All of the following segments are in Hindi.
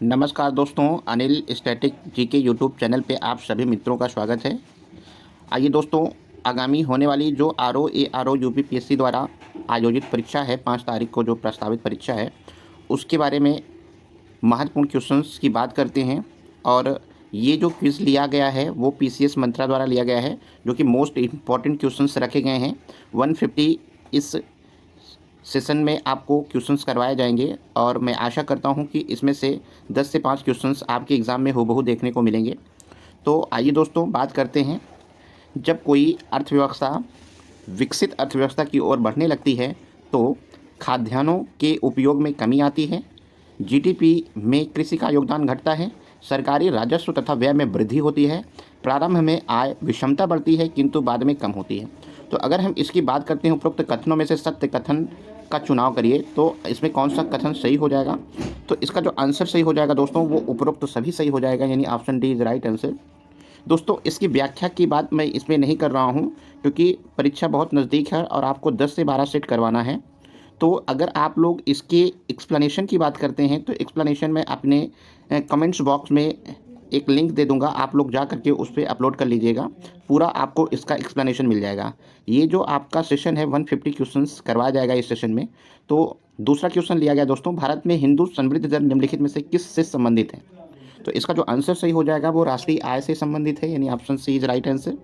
नमस्कार दोस्तों, Anil static GK YouTube channel पे आप सभी मित्रों का स्वागत है। आइए दोस्तों, आगामी होने वाली जो आर ओ यूपीपीएससी द्वारा आयोजित परीक्षा है 5 तारीख को, जो प्रस्तावित परीक्षा है उसके बारे में महत्वपूर्ण क्वेश्चंस की बात करते हैं। और ये जो क्विज़ लिया गया है वो पीसीएस मंत्रा द्वारा लिया गया है, जो कि मोस्ट इम्पॉर्टेंट क्वेश्चंस रखे गए हैं। 150 इस सेशन में आपको क्वेश्चंस करवाए जाएंगे और मैं आशा करता हूं कि इसमें से 10 से 5 क्वेश्चंस आपके एग्ज़ाम में हूबहू देखने को मिलेंगे। तो आइए दोस्तों, बात करते हैं। जब कोई अर्थव्यवस्था विकसित अर्थव्यवस्था की ओर बढ़ने लगती है तो खाद्यान्नों के उपयोग में कमी आती है, जीडीपी में कृषि का योगदान घटता है, सरकारी राजस्व तथा व्यय में वृद्धि होती है, प्रारंभ में आय विषमता बढ़ती है किंतु बाद में कम होती है। तो अगर हम इसकी बात करते हैं उपरोक्त कथनों में से सत्य कथन का चुनाव करिए, तो इसमें कौन सा कथन सही हो जाएगा? तो इसका जो आंसर सही हो जाएगा दोस्तों वो उपरोक्त सभी सही हो जाएगा, यानी option D is right answer. दोस्तों, इसकी व्याख्या की बात मैं इसमें नहीं कर रहा हूँ क्योंकि परीक्षा बहुत नज़दीक है और आपको 10 से 12 सेट करवाना है। तो अगर आप लोग इसके एक्सप्लेनेशन की बात करते हैं तो एक्सप्लेनेशन में अपने कमेंट्स बॉक्स में एक लिंक दे दूंगा, आप लोग जा करके उस पर अपलोड कर लीजिएगा, पूरा आपको इसका एक्सप्लेनेशन मिल जाएगा। ये जो आपका सेशन है 150 क्वेश्चंस करवाया जाएगा इस सेशन में। तो दूसरा क्वेश्चन लिया गया दोस्तों, भारत में हिंदू समृद्धि दर निम्नलिखित में से किस से संबंधित है? तो इसका जो आंसर सही हो जाएगा वो राष्ट्रीय आय से संबंधित है, यानी option C is right answer.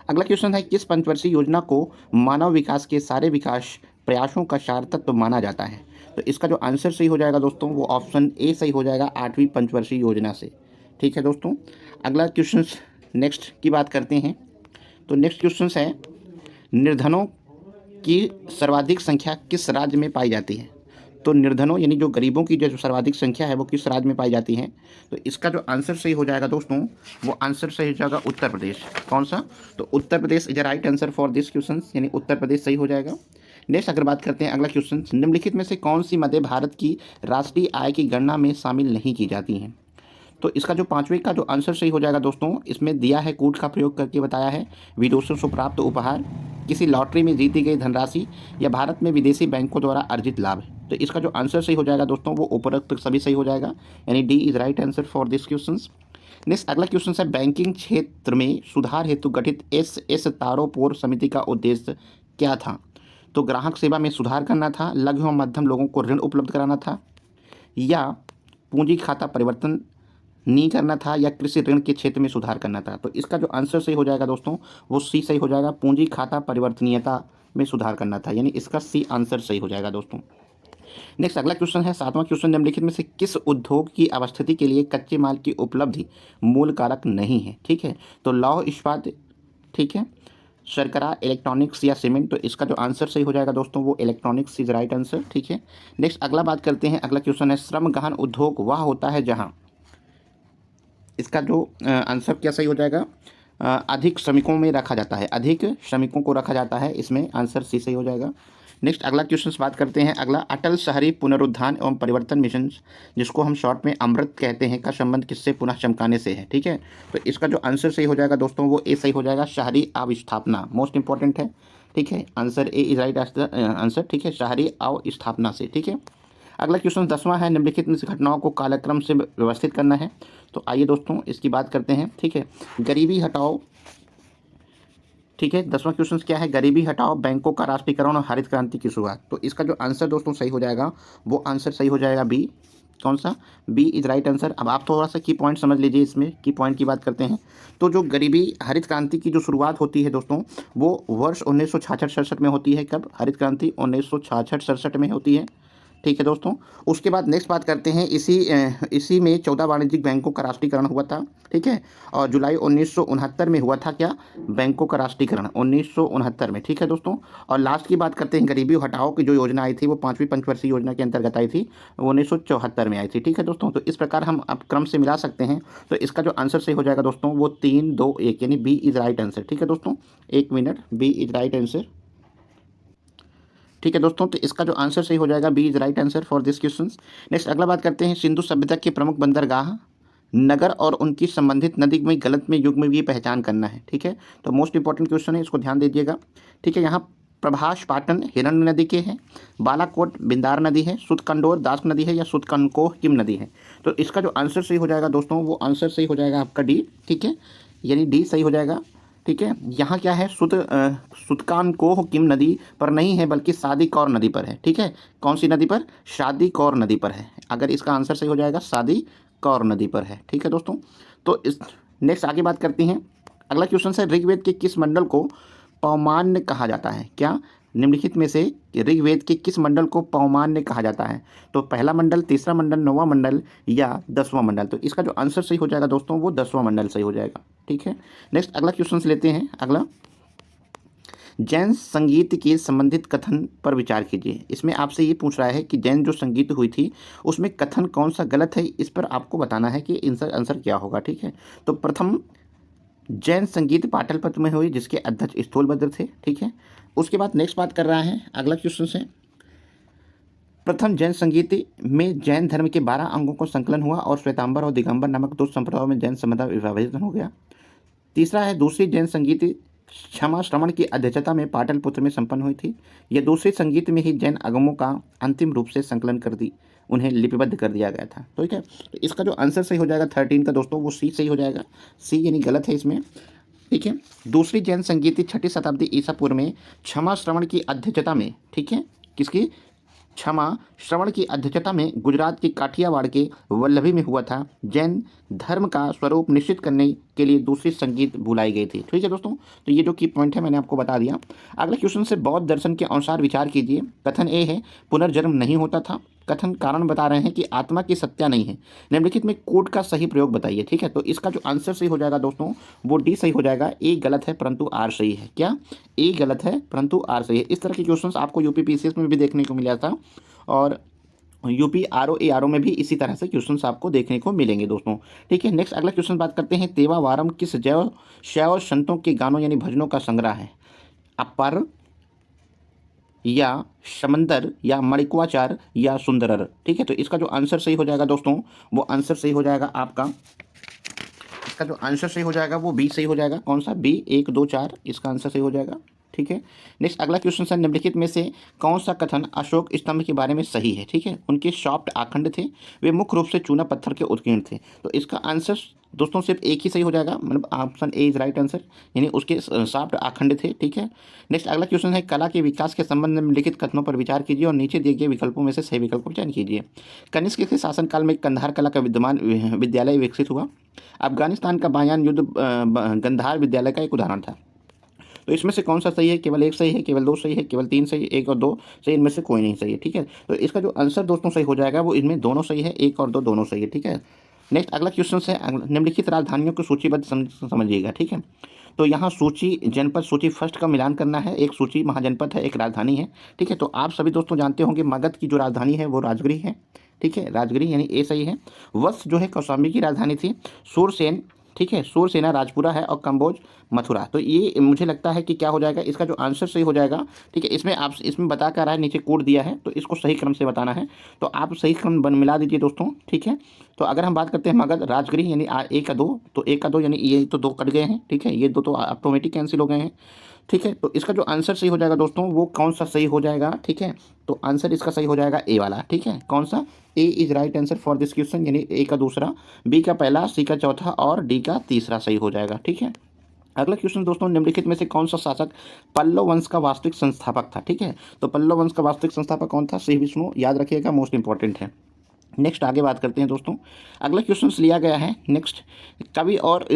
अगला क्वेश्चन है, किस पंचवर्षीय योजना को मानव विकास के सारे विकास प्रयासों का सार तत्व माना जाता है? तो इसका जो आंसर सही हो जाएगा दोस्तों वो ऑप्शन ए सही हो जाएगा, 8वीं पंचवर्षीय योजना से। ठीक है दोस्तों, अगला क्वेश्चन नेक्स्ट की बात करते हैं। तो नेक्स्ट क्वेश्चन है, निर्धनों की सर्वाधिक संख्या किस राज्य में पाई जाती है? तो निर्धनों यानी जो गरीबों की जो सर्वाधिक संख्या है वो किस राज्य में पाई जाती है? तो इसका जो आंसर सही हो जाएगा दोस्तों वो आंसर सही हो जाएगा उत्तर प्रदेश। कौन सा? तो Uttar Pradesh is right answer for this question, यानी उत्तर प्रदेश सही हो जाएगा। नेक्स्ट अगर बात करते हैं अगला क्वेश्चन, निम्नलिखित में से कौन सी मदें भारत की राष्ट्रीय आय की गणना में शामिल नहीं की जाती हैं? तो इसका जो 5वें का जो आंसर सही हो जाएगा दोस्तों, इसमें दिया है कूट का प्रयोग करके बताया है, विदेशों से प्राप्त उपहार, किसी लॉटरी में जीती गई धनराशि या भारत में विदेशी बैंकों द्वारा अर्जित लाभ। तो इसका जो आंसर सही हो जाएगा दोस्तों वो उपरोक्त सभी सही हो जाएगा, यानी D is right answer for this question. Next अगला क्वेश्चन है, बैंकिंग क्षेत्र में सुधार हेतु गठित एस तारोपोर समिति का उद्देश्य क्या था? तो ग्राहक सेवा में सुधार करना था, लघु एवं मध्यम लोगों को ऋण उपलब्ध कराना था, या पूंजी खाता परिवर्तन नहीं करना था, या कृषि ऋण के क्षेत्र में सुधार करना था? तो इसका जो आंसर सही हो जाएगा दोस्तों वो सी सही हो जाएगा, पूंजी खाता परिवर्तनीयता में सुधार करना था, यानी इसका सी आंसर सही हो जाएगा दोस्तों। नेक्स्ट अगला क्वेश्चन है, 7वां क्वेश्चन, निम्नलिखित में से किस उद्योग की अवस्थिति के लिए कच्चे माल की उपलब्धि मूल कारक नहीं है? ठीक है, तो लौह इस्पात, ठीक है, शर्करा, इलेक्ट्रॉनिक्स या सीमेंट। तो इसका जो आंसर सही हो जाएगा दोस्तों वो इलेक्ट्रॉनिक्स इज राइट आंसर। ठीक है, नेक्स्ट अगला बात करते हैं, अगला क्वेश्चन है, श्रम गहन उद्योग वह होता है जहाँ, इसका जो आंसर क्या सही हो जाएगा, अधिक श्रमिकों में रखा जाता है, अधिक श्रमिकों को रखा जाता है, इसमें आंसर सी सही हो जाएगा। नेक्स्ट अगला क्वेश्चन बात करते हैं, अगला, अटल शहरी पुनरुत्थान एवं परिवर्तन मिशन, जिसको हम शॉर्ट में अमृत कहते हैं, का संबंध किससे पुनः चमकाने से है? ठीक है, तो इसका जो आंसर सही हो जाएगा दोस्तों वो ए सही हो जाएगा, शहरी अवस्थापना, मोस्ट इंपॉर्टेंट है। ठीक है, answer A is right answer. ठीक है, शहरी अवस्थापना से। ठीक है, अगला क्वेश्चन 10वां है, निम्नलिखित में से घटनाओं को कालक्रम से व्यवस्थित करना है। तो आइए दोस्तों इसकी बात करते हैं। ठीक है, गरीबी हटाओ। ठीक है, 10वां क्वेश्चन क्या है, गरीबी हटाओ, बैंकों का राष्ट्रीयकरण और हरित क्रांति की शुरुआत। तो इसका जो आंसर दोस्तों सही हो जाएगा वो आंसर सही हो जाएगा बी। कौन सा? B is right answer. अब आप थोड़ा सा की पॉइंट समझ लीजिए, इसमें की पॉइंट की बात करते हैं। तो जो गरीबी हरित क्रांति की जो शुरुआत होती है दोस्तों वो वर्ष 1966-67 में होती है। कब? हरित क्रांति 1966-67 में होती है। ठीक है दोस्तों, उसके बाद नेक्स्ट बात करते हैं, इसी में 14 वाणिज्यिक बैंकों का राष्ट्रीयकरण हुआ था। ठीक है, और जुलाई 1969 में हुआ था क्या? बैंकों का राष्ट्रीयकरण 1969 में। ठीक है दोस्तों, और लास्ट की बात करते हैं, गरीबी हटाओ की जो योजना आई थी वो 5वीं पंचवर्षीय योजना के अंतर्गत आई थी, 1974 में आई थी। ठीक है दोस्तों, तो इस प्रकार हम अब क्रम से मिला सकते हैं। तो इसका जो आंसर सही हो जाएगा दोस्तों वो 3, 2, 1, यानी बी इज राइट आंसर। ठीक है दोस्तों, एक minute, B is right answer. ठीक है दोस्तों, तो इसका जो आंसर सही हो जाएगा B is right answer for this question. Next अगला बात करते हैं, सिंधु सभ्यता के प्रमुख बंदरगाह, नगर और उनकी संबंधित नदी में गलत में युग में भी पहचान करना है। ठीक है, तो मोस्ट इंपॉर्टेंट क्वेश्चन है, इसको ध्यान दीजिएगा। ठीक है, यहाँ प्रभास पाटन हिरण्य नदी के हैं, बालाकोट बिंदार नदी है, सुतकंडोर दास नदी है, या सुतकनकोह किम नदी है। तो इसका जो आंसर सही हो जाएगा दोस्तों, वो आंसर सही हो जाएगा आपका डी। ठीक है, यानी डी सही हो जाएगा। ठीक है, यहाँ क्या है, सुतकानकोह किम नदी पर नहीं है, बल्कि सादी कौर नदी पर है। ठीक है, कौन सी नदी पर? शादी कौर नदी पर है। अगर इसका आंसर सही हो जाएगा, सादी कौर नदी पर है। ठीक है दोस्तों, तो इस नेक्स्ट आगे बात करते हैं। अगला क्वेश्चन है, ऋग्वेद के किस मंडल को पौमान्य कहा जाता है? क्या निम्नलिखित में से ऋग्वेद के किस मंडल को पौमान्य कहा जाता है? तो पहला मंडल, तीसरा मंडल, नौवां मंडल या 10वां मंडल? तो इसका जो आंसर सही हो जाएगा दोस्तों, वो 10वां मंडल सही हो जाएगा। ठीक है, नेक्स्ट अगला क्वेश्चन लेते हैं। अगला, जैन संगीत के संबंधित कथन पर विचार कीजिए। इसमें आपसे ये पूछ रहा है कि जैन जो संगीत हुई थी उसमें कथन कौन सा गलत है, इस पर आपको बताना है कि आंसर क्या होगा। ठीक है, तो प्रथम जैन संगीत पाटलिपुत्र में हुई, जिसके अध्यक्ष स्थूलभद्र थे। ठीक है, उसके बाद नेक्स्ट बात कर रहा है अगला क्वेश्चन से, प्रथम जैन संगीत में जैन धर्म के 12 अंगों को संकलन हुआ और श्वेतांबर और दिगंबर नामक 2 संप्रदायों में जैन समुदाय विभाजित हो गया। तीसरा है, दूसरी जैन संगीत क्षमा श्रवण की अध्यक्षता में पाटलिपुत्र में संपन्न हुई थी। यह दूसरे संगीत में ही जैन आगमों का अंतिम रूप से संकलन कर दी, उन्हें लिपिबद्ध कर दिया गया था। ठीक है, तो इसका जो आंसर सही हो जाएगा 13 का दोस्तों, वो सी सही हो जाएगा। सी यानी गलत है इसमें। ठीक है, दूसरी जैन संगीत 6वीं शताब्दी ईसा पूर्व में क्षमा श्रवण की अध्यक्षता में, ठीक है, किसकी? क्षमा श्रवण की अध्यक्षता में गुजरात की काठियावाड़ के वल्लभी में हुआ था। जैन धर्म का स्वरूप निश्चित करने के लिए दूसरी संगीत बुलाई गई थी। ठीक है दोस्तों, तो ये जो की पॉइंट है मैंने आपको बता दिया। अगला क्वेश्चन से, बौद्ध दर्शन के अनुसार विचार कीजिए। कथन ए है, पुनर्जन्म नहीं होता था। कथन कारण बता रहे हैं कि आत्मा की सत्या नहीं है। निम्नलिखित में कोड का सही प्रयोग बताइए। ठीक है, तो इसका जो आंसर सही हो जाएगा दोस्तों, वो डी सही हो जाएगा। ए गलत है परंतु आर सही है। क्या? ए गलत है परंतु आर सही है। इस तरह के क्वेश्चंस आपको यूपी पीसीएस में भी देखने को मिला था और यूपी आरओ में भी इसी तरह से क्वेश्चंस आपको देखने को मिलेंगे दोस्तों। ठीक है, नेक्स्ट अगला क्वेश्चन बात करते हैं। तेवावारम किस जैव शैव संतों के गानों यानी भजनों का संग्रह है? अपर या समंदर या मणिकवाचार या सुंदरर? ठीक है, तो इसका जो आंसर सही हो जाएगा दोस्तों, वो आंसर सही हो जाएगा आपका, इसका जो आंसर सही हो जाएगा वो बी सही हो जाएगा। कौन सा? बी, 1 2 4 इसका आंसर सही हो जाएगा। ठीक है, नेक्स्ट अगला क्वेश्चन है, निम्नलिखित में से कौन सा कथन अशोक स्तंभ के बारे में सही है? ठीक है, उनके सॉफ्ट आखंड थे, वे मुख्य रूप से चूना पत्थर के उत्कीर्ण थे। तो इसका आंसर दोस्तों सिर्फ एक ही सही हो जाएगा, मतलब option A is right answer, यानी उसके सॉफ्ट आखंड थे। ठीक है, नेक्स्ट अगला क्वेश्चन है, कला के विकास के संबंध में लिखित कथनों पर विचार कीजिए और नीचे दिए गए विकल्पों में से सही विकल्प का चयन कीजिए। कनिष्क के शासनकाल में कंधार कला का विद्यमान विद्यालय विकसित हुआ। अफगानिस्तान का बायान युद्ध गंधार विद्यालय का एक उदाहरण था। तो इसमें से कौन सा सही है? केवल 1 सही है, केवल 2 सही है, केवल 3 सही है, 1 और 2 सही, इनमें से कोई नहीं सही है। ठीक है, तो इसका जो आंसर दोस्तों सही हो जाएगा वो इनमें दोनों सही है, 1 और 2 दोनों सही है। ठीक है, नेक्स्ट अगला क्वेश्चन है, निम्नलिखित राजधानियों को सूचीबद्ध समझिएगा। ठीक है, तो यहाँ सूची जनपद सूची फर्स्ट का मिलान करना है। एक सूची महाजनपद है, एक राजधानी है। ठीक है, तो आप सभी दोस्तों जानते होंगे मगध की जो राजधानी है वो राजगिरी है। ठीक है, राजगिरी यानी ए सही है। वत्स जो है कौशाम्बी की राजधानी थी। सूरसेन, ठीक है, सूरसेना राजपुरा है और कंबोज मथुरा। तो ये मुझे लगता है कि क्या हो जाएगा, इसका जो आंसर सही हो जाएगा। ठीक है, इसमें आप इसमें बता कर रहा है, नीचे कोड दिया है, तो इसको सही क्रम से बताना है, तो आप सही क्रम मिला दीजिए दोस्तों। ठीक है, तो अगर हम बात करते हैं मगध राजगिरी यानी 1 का 2, तो 1 का 2 यानी ये तो 2 कट गए हैं। ठीक है, ये 2 तो ऑटोमेटिक कैंसिल हो गए हैं। ठीक है, तो इसका जो आंसर सही हो जाएगा दोस्तों, वो कौन सा सही हो जाएगा? ठीक है, तो आंसर इसका सही हो जाएगा ए वाला। ठीक है, कौन सा? A is right answer for this question, यानी ए का दूसरा, बी का पहला, सी का चौथा और डी का तीसरा सही हो जाएगा। ठीक है, अगला क्वेश्चन दोस्तों, निम्नलिखित में से कौन सा शासक पल्लव वंश का वास्तविक संस्थापक था? ठीक है, तो पल्लव वंश का वास्तविक संस्थापक कौन था? श्री विष्णु, याद रखिएगा, मोस्ट इंपॉर्टेंट है। नेक्स्ट आगे बात करते हैं दोस्तों। अगला क्वेश्चन लिया गया है नेक्स्ट, कवि और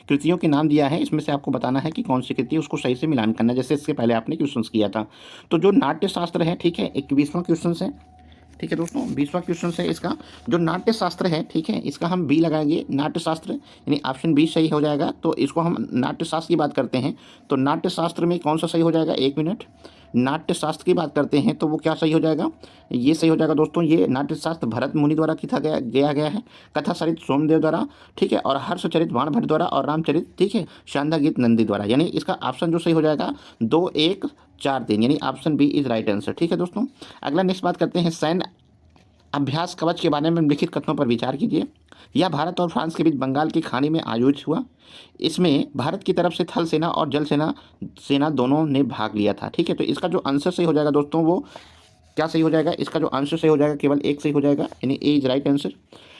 कृतियों के नाम दिया है, इसमें से आपको बताना है कि कौन सी कृति, उसको सही से मिलान करना है, जैसे इसके पहले आपने क्वेश्चन किया था। तो जो नाट्य शास्त्र है, ठीक है, 21वां क्वेश्चन है। ठीक है दोस्तों, 20वां क्वेश्चन है इसका, जो नाट्य शास्त्र है, ठीक है, इसका हम बी लगाएंगे, नाट्य शास्त्र यानी ऑप्शन बी सही हो जाएगा। तो इसको हम नाट्य शास्त्र की बात करते हैं, तो नाट्य शास्त्र में कौन सा सही हो जाएगा? 1 मिनट, नाट्य शास्त्र की बात करते हैं तो वो क्या सही हो जाएगा? ये सही हो जाएगा दोस्तों, ये नाट्य शास्त्र भरत मुनि द्वारा लिखा गया है, कथा चरित सोमदेव द्वारा, ठीक है, और हर्षचरित बाणभट्ट द्वारा और रामचरित, ठीक है, शानदार गीत नंदी द्वारा, यानी इसका ऑप्शन जो सही हो जाएगा 2 1 4 3, यानी option B is right answer. ठीक है दोस्तों, अगला नेक्स्ट बात करते हैं, सैन्य अभ्यास कवच के बारे में निम्नलिखित कथनों पर विचार कीजिए। यह भारत और फ्रांस के बीच बंगाल की खाड़ी में आयोजित हुआ। इसमें भारत की तरफ से थल सेना और जल सेना दोनों ने भाग लिया था। ठीक है, तो इसका जो आंसर सही हो जाएगा दोस्तों वो क्या सही हो जाएगा, इसका जो आंसर सही हो जाएगा केवल एक सही हो जाएगा, यानी ए इज राइट आंसर।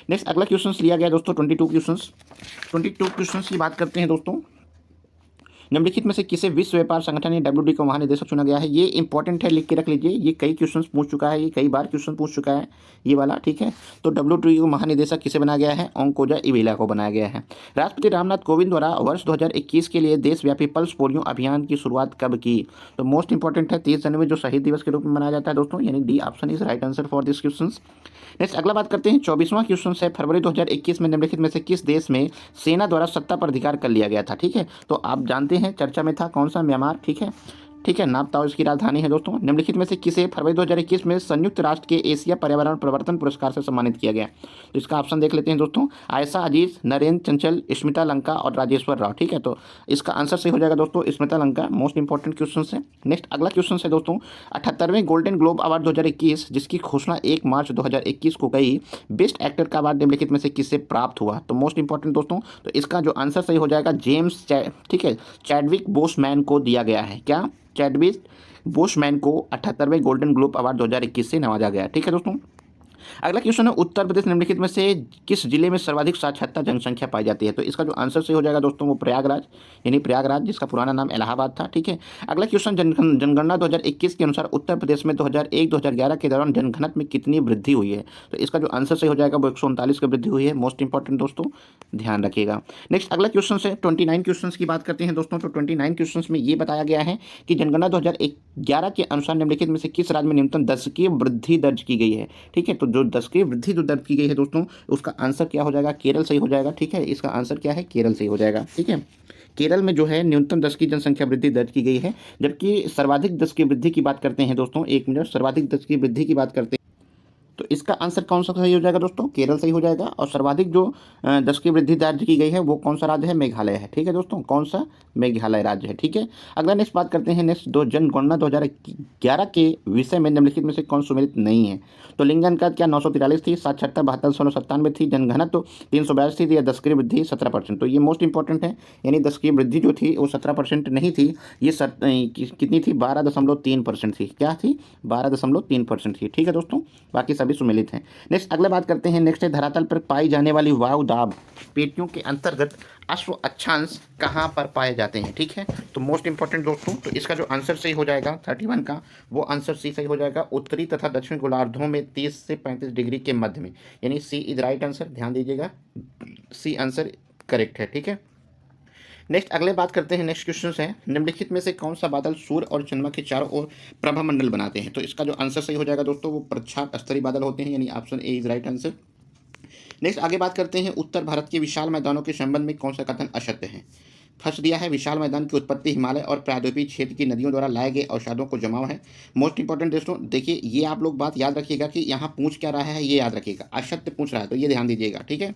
नेक्स्ट अगला क्वेश्चन लिया गया दोस्तों 22 क्वेश्चन की बात करते हैं दोस्तों। निम्नलिखित में से किसे विश्व व्यापार संगठन या WTO का महानिदेशक चुना गया है? ये इंपॉर्टेंट है, लिख के रख लीजिए, ये कई क्वेश्चन पूछ चुका है, ये कई बार क्वेश्चन पूछ चुका है ये वाला। ठीक है, तो WTO महानिदेशक किसे बनाया गया है? ओंकोजा इवेला को बनाया गया है। राष्ट्रपति रामनाथ कोविंद द्वारा वर्ष 2021 के लिए देशव्यापी पल्स पोलियो अभियान की शुरुआत कब की? तो मोस्ट इंपॉर्टेंट है 30 जनवरी, जो शहीद दिवस के रूप में मनाया जाता है दोस्तों, यानी D option is right answer for this question. Next अगला बात करते हैं 24वां क्वेश्चन है, फरवरी 2021 में निम्नलिखित में से किस देश में सेना द्वारा सत्ता पर अधिकार कर लिया गया था? ठीक है, तो आप जानते हैं चर्चा में था कौन सा? म्यांमार। ठीक है, नापताओ इसकी राजधानी है दोस्तों। निम्नलिखित में से किसे फरवरी 2021 में संयुक्त राष्ट्र के एशिया पर्यावरण परिवर्तन पुरस्कार से सम्मानित किया गया? तो इसका ऑप्शन देख लेते हैं दोस्तों, आयशा अजीज, नरेंद्र चंचल, स्मिता लंका और राजेश्वर राव। ठीक है, तो इसका आंसर सही हो जाएगा दोस्तों Smita Lanka. Most important question है। नेक्स्ट अगला क्वेश्चन है दोस्तों 78वें गोल्डन ग्लोब अवार्ड 2021, जिसकी घोषणा 1 मार्च 2021 को गई, बेस्ट एक्टर का अवार्ड निम्नलिखित में से किससे प्राप्त हुआ? तो मोस्ट इंपॉर्टेंट दोस्तों, तो इसका जो आंसर सही हो जाएगा जेम्स ठीक है, चैडविक बोसमैन को दिया गया है। क्या? चैडविक बोसमैन को 78वें गोल्डन ग्लोब अवार्ड 2021 से नवाजा गया। ठीक है दोस्तों, अगला क्वेश्चन है उत्तर प्रदेश निम्नलिखित में से किस जिले में सर्वाधिक साक्षरता जनसंख्या पाई जाती है? तो इसका जो आंसर सही हो जाएगा दोस्तों वो प्रयागराज, यानी प्रयागराज, जिसका पुराना नाम इलाहाबाद था। ठीक है, अगला क्वेश्चन जनगणना 2021 के अनुसार उत्तर प्रदेश में 2001-2011 के दौरान जनघनत्व में कितनी वृद्धि हुई है? तो इसका जो आंसर सही हो जाएगा वो 139 की वृद्धि हुई है। मोस्ट इंपॉर्टेंट दोस्तों, ध्यान रखिएगा। नेक्स्ट अगला क्वेश्चन है 29 क्वेश्चन की बात करते हैं दोस्तों। तो 29 क्वेश्चन में ये बताया गया है कि जनगणना 2011 के अनुसार निम्नलिखित में से किस राज्य में न्यूनतम दशकीय वृद्धि दर्ज की गई है? ठीक है, तो जो दशकीय वृद्धि जो दर्ज की गई है दोस्तों, उसका आंसर क्या हो जाएगा? केरल सही हो जाएगा। ठीक है, इसका आंसर क्या है? केरल सही हो जाएगा। ठीक है, केरल में जो है न्यूनतम दशकीय जनसंख्या वृद्धि दर्ज की गई है, जबकि सर्वाधिक दशकीय वृद्धि की बात करते हैं दोस्तों, एक मिनट, सर्वाधिक दशकीय वृद्धि की बात करते हैं तो इसका आंसर कौन सा सही हो जाएगा दोस्तों? केरल सही हो जाएगा। और सर्वाधिक जो दशकीय वृद्धि दर्ज की गई है वो कौन सा राज्य है? मेघालय है। ठीक है दोस्तों, कौन सा? मेघालय राज्य है। ठीक है, अगला नेक्स्ट बात करते हैं नेक्स्ट जनगणना 2011 के विषय में निम्नलिखित में से कौन सुमेलित नहीं है? तो लिंग अनुपात क्या 943 थी, साक्षरता 7297 थी, जनघनत्व तो 382 थी, या दशकीय वृद्धि 17%? तो ये मोस्ट इंपॉर्टेंट है, यानी दशकीय वृद्धि जो थी वो 17% नहीं थी, ये कितनी थी? 12.3% थी। क्या थी? 12.3% थी। ठीक है दोस्तों, बाकी सभी सुमेलित हैं। नेक्स्ट अगला बात करते हैं, नेक्स्ट है धरातल पर पाई जाने वाली वायु दाब पेटियों के अंतर्गत अश्व अक्षांश कहाँ पर पाए जाते हैं? ठीक है, तो मोस्ट इंपॉर्टेंट दोस्तों, तो इसका जो आंसर सही हो जाएगा 31 का, वो आंसर सी सही हो जाएगा, उत्तरी तथा दक्षिण गोलार्धों में 30 से 35 डिग्री के मध्य में, यानी सी इज राइट आंसर। ध्यान दीजिएगा, सी आंसर करेक्ट है। ठीक है, नेक्स्ट अगले बात करते हैं, नेक्स्ट क्वेश्चन है निम्नलिखित में से कौन सा बादल सूर्य और चंद्रमा के चारों ओर प्रभामंडल बनाते हैं? तो इसका जो आंसर सही हो जाएगा दोस्तों वो प्रच्छाद स्तरीय बादल होते हैं, यानी option A is right answer. Next आगे बात करते हैं उत्तर भारत के विशाल मैदानों के संबंध में कौन सा कथन असत्य है? फर्स्ट दिया है विशाल मैदान की उत्पत्ति हिमालय और प्रायद्वीपीय क्षेत्र की नदियों द्वारा लाए गए औषधों को जमाव है। मोस्ट इंपॉर्टेंट दोस्तों देखिए, ये आप लोग बात याद रखिएगा कि यहाँ पूछ क्या रहा है, ये याद रखिएगा, असत्य पूछ रहा है, तो ये ध्यान दीजिएगा। ठीक है,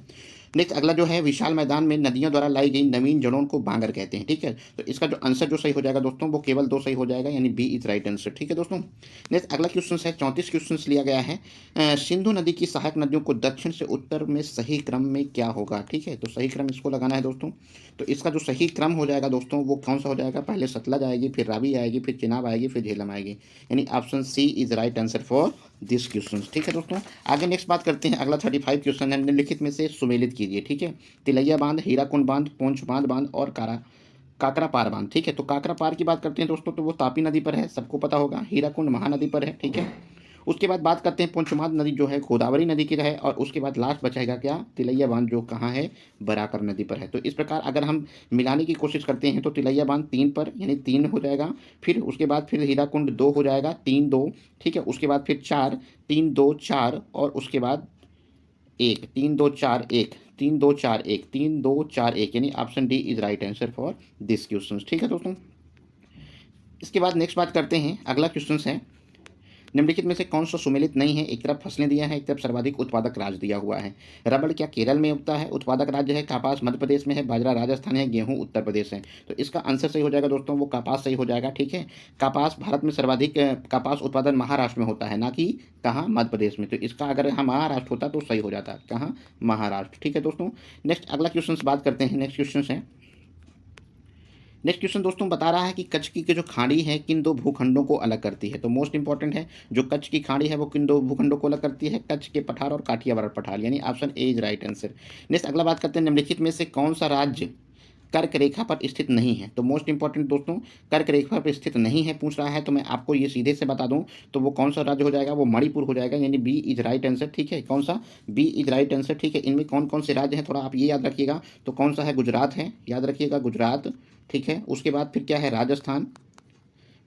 नेक्स्ट अगला जो है विशाल मैदान में नदियों द्वारा लाई गई नवीन जड़ों को बांगर कहते हैं। ठीक है, तो इसका जो आंसर जो सही हो जाएगा दोस्तों वो केवल 2 सही हो जाएगा, यानी बी इज राइट आंसर। ठीक है दोस्तों, नेक्स्ट अगला क्वेश्चन है 34 क्वेश्चन लिया गया है, सिंधु नदी की सहायक नदियों को दक्षिण से उत्तर में सही क्रम में क्या होगा? ठीक है, तो सही क्रम इसको लगाना है दोस्तों। तो इसका जो सही क्रम हो जाएगा दोस्तों वो कौन सा हो जाएगा? पहले सतलज आएगी, फिर रावी आएगी, फिर चिनाब आएगी, फिर झेलम आएगी, यानी option C is right answer for this question. ठीक है दोस्तों, आगे नेक्स्ट बात करते हैं, अगला 35 क्वेश्चन है, निम्नलिखित में से सुमेलित कीजिए। ठीक है, तिलैया बांध, हीराकुंड बांध, पूंछ बांध और काकरा पार बांध। ठीक है, तो काकरा पार की बात करते हैं दोस्तों, तो वो तापी नदी पर है, सबको पता होगा। हीराकुंड महानदी पर है। ठीक है, उसके बाद बात करते हैं पंचमाद नदी जो है गोदावरी नदी की है, और उसके बाद लास्ट बचाएगा क्या? तिलैया बांध, जो कहाँ है? बराकर नदी पर है। तो इस प्रकार अगर हम मिलाने की कोशिश करते हैं तो तिलैया बांध 3 पर, यानी 3 हो जाएगा, फिर उसके बाद फिर हीराकुंड 2 हो जाएगा, 3 2। ठीक है, उसके बाद फिर 4 3 2 4, और उसके बाद 1 3 2 4 1 3 2 4 1 3 2 4 1, यानी option D is right answer for this question. ठीक है दोस्तों, इसके बाद नेक्स्ट बात करते हैं, अगला क्वेश्चन है निम्नलिखित में से कौन सा सुमेलित नहीं है? एक तरफ फसलें दिया है, एक तरफ सर्वाधिक उत्पादक राज्य दिया हुआ है। रबड़ क्या केरल में उगता है? उत्पादक राज्य है। कपास मध्य प्रदेश में है, बाजरा राजस्थान है, गेहूं उत्तर प्रदेश है। तो इसका आंसर सही हो जाएगा दोस्तों, वो कपास सही हो जाएगा। ठीक है, कपास भारत में सर्वाधिक कपास उत्पादन महाराष्ट्र में होता है, ना कि कहाँ, मध्य प्रदेश में। तो इसका अगर यहाँ महाराष्ट्र होता तो सही हो जाता, कहाँ, महाराष्ट्र। ठीक है दोस्तों, नेक्स्ट अगला क्वेश्चन बात करते हैं। नेक्स्ट क्वेश्चन है, नेक्स्ट क्वेश्चन दोस्तों बता रहा है कि कच्छ की जो खाड़ी है किन दो भूखंडों को अलग करती है? तो मोस्ट इंपॉर्टेंट है, जो कच्छ की खाड़ी है वो किन दो भूखंडों को अलग करती है? कच्छ के पठार और काठियावाड़ पठार, यानी option A is right answer. Next अगला बात करते हैं, निम्नलिखित में से कौन सा राज्य कर्क रेखा पर स्थित नहीं है? तो मोस्ट इंपॉर्टेंट दोस्तों, कर्क रेखा पर स्थित नहीं है पूछ रहा है, तो मैं आपको ये सीधे से बता दूं तो वो कौन सा राज्य हो जाएगा? वो मणिपुर हो जाएगा, यानी बी इज राइट आंसर। ठीक है, कौन सा? B is right answer. ठीक है, इनमें कौन कौन से राज्य हैं थोड़ा आप ये याद रखिएगा। तो कौन सा है? गुजरात है, याद रखिएगा गुजरात। ठीक है, उसके बाद फिर क्या है? राजस्थान।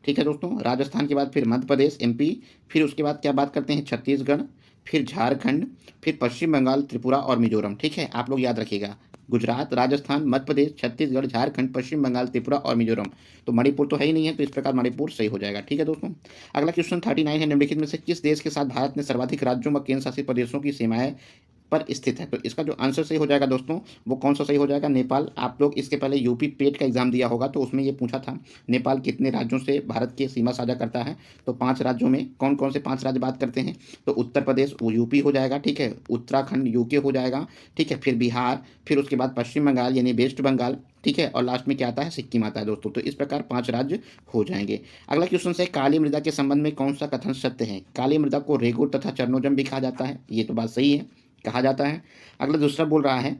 ठीक है दोस्तों, राजस्थान के बाद फिर मध्य प्रदेश एमपी, फिर उसके बाद क्या बात करते हैं? छत्तीसगढ़, फिर झारखंड, फिर पश्चिम बंगाल, त्रिपुरा और मिजोरम। ठीक है, आप लोग याद रखिएगा, गुजरात, राजस्थान, मध्य प्रदेश, छत्तीसगढ़, झारखंड, पश्चिम बंगाल, त्रिपुरा और मिजोरम। तो मणिपुर तो है ही नहीं है, तो इस प्रकार मणिपुर सही हो जाएगा। ठीक है दोस्तों, अगला क्वेश्चन 39 है, निम्नलिखित में से किस देश के साथ भारत ने सर्वाधिक राज्यों व केंद्र शासित प्रदेशों की सीमाएं पर स्थित है? तो इसका जो आंसर सही हो जाएगा दोस्तों, वो कौन सा सही हो जाएगा? नेपाल। आप लोग इसके पहले यूपी पेट का एग्जाम दिया होगा, तो उसमें ये पूछा था नेपाल कितने राज्यों से भारत की सीमा साझा करता है? तो 5 राज्यों में। कौन कौन से 5 राज्य बात करते हैं? तो उत्तर प्रदेश वो यूपी हो जाएगा, ठीक है, उत्तराखंड यूके हो जाएगा, ठीक है, फिर बिहार, फिर उसके बाद पश्चिम बंगाल यानी वेस्ट बंगाल, ठीक है, और लास्ट में क्या आता है? सिक्किम आता है दोस्तों। तो इस प्रकार 5 राज्य हो जाएंगे। अगला क्वेश्चन है, काली मृदा के संबंध में कौन सा कथन सत्य है? काली मृदा को रेगुर तथा चरनोजम भी कहा जाता है, ये तो बात सही है, कहा जाता है। अगला दूसरा बोल रहा है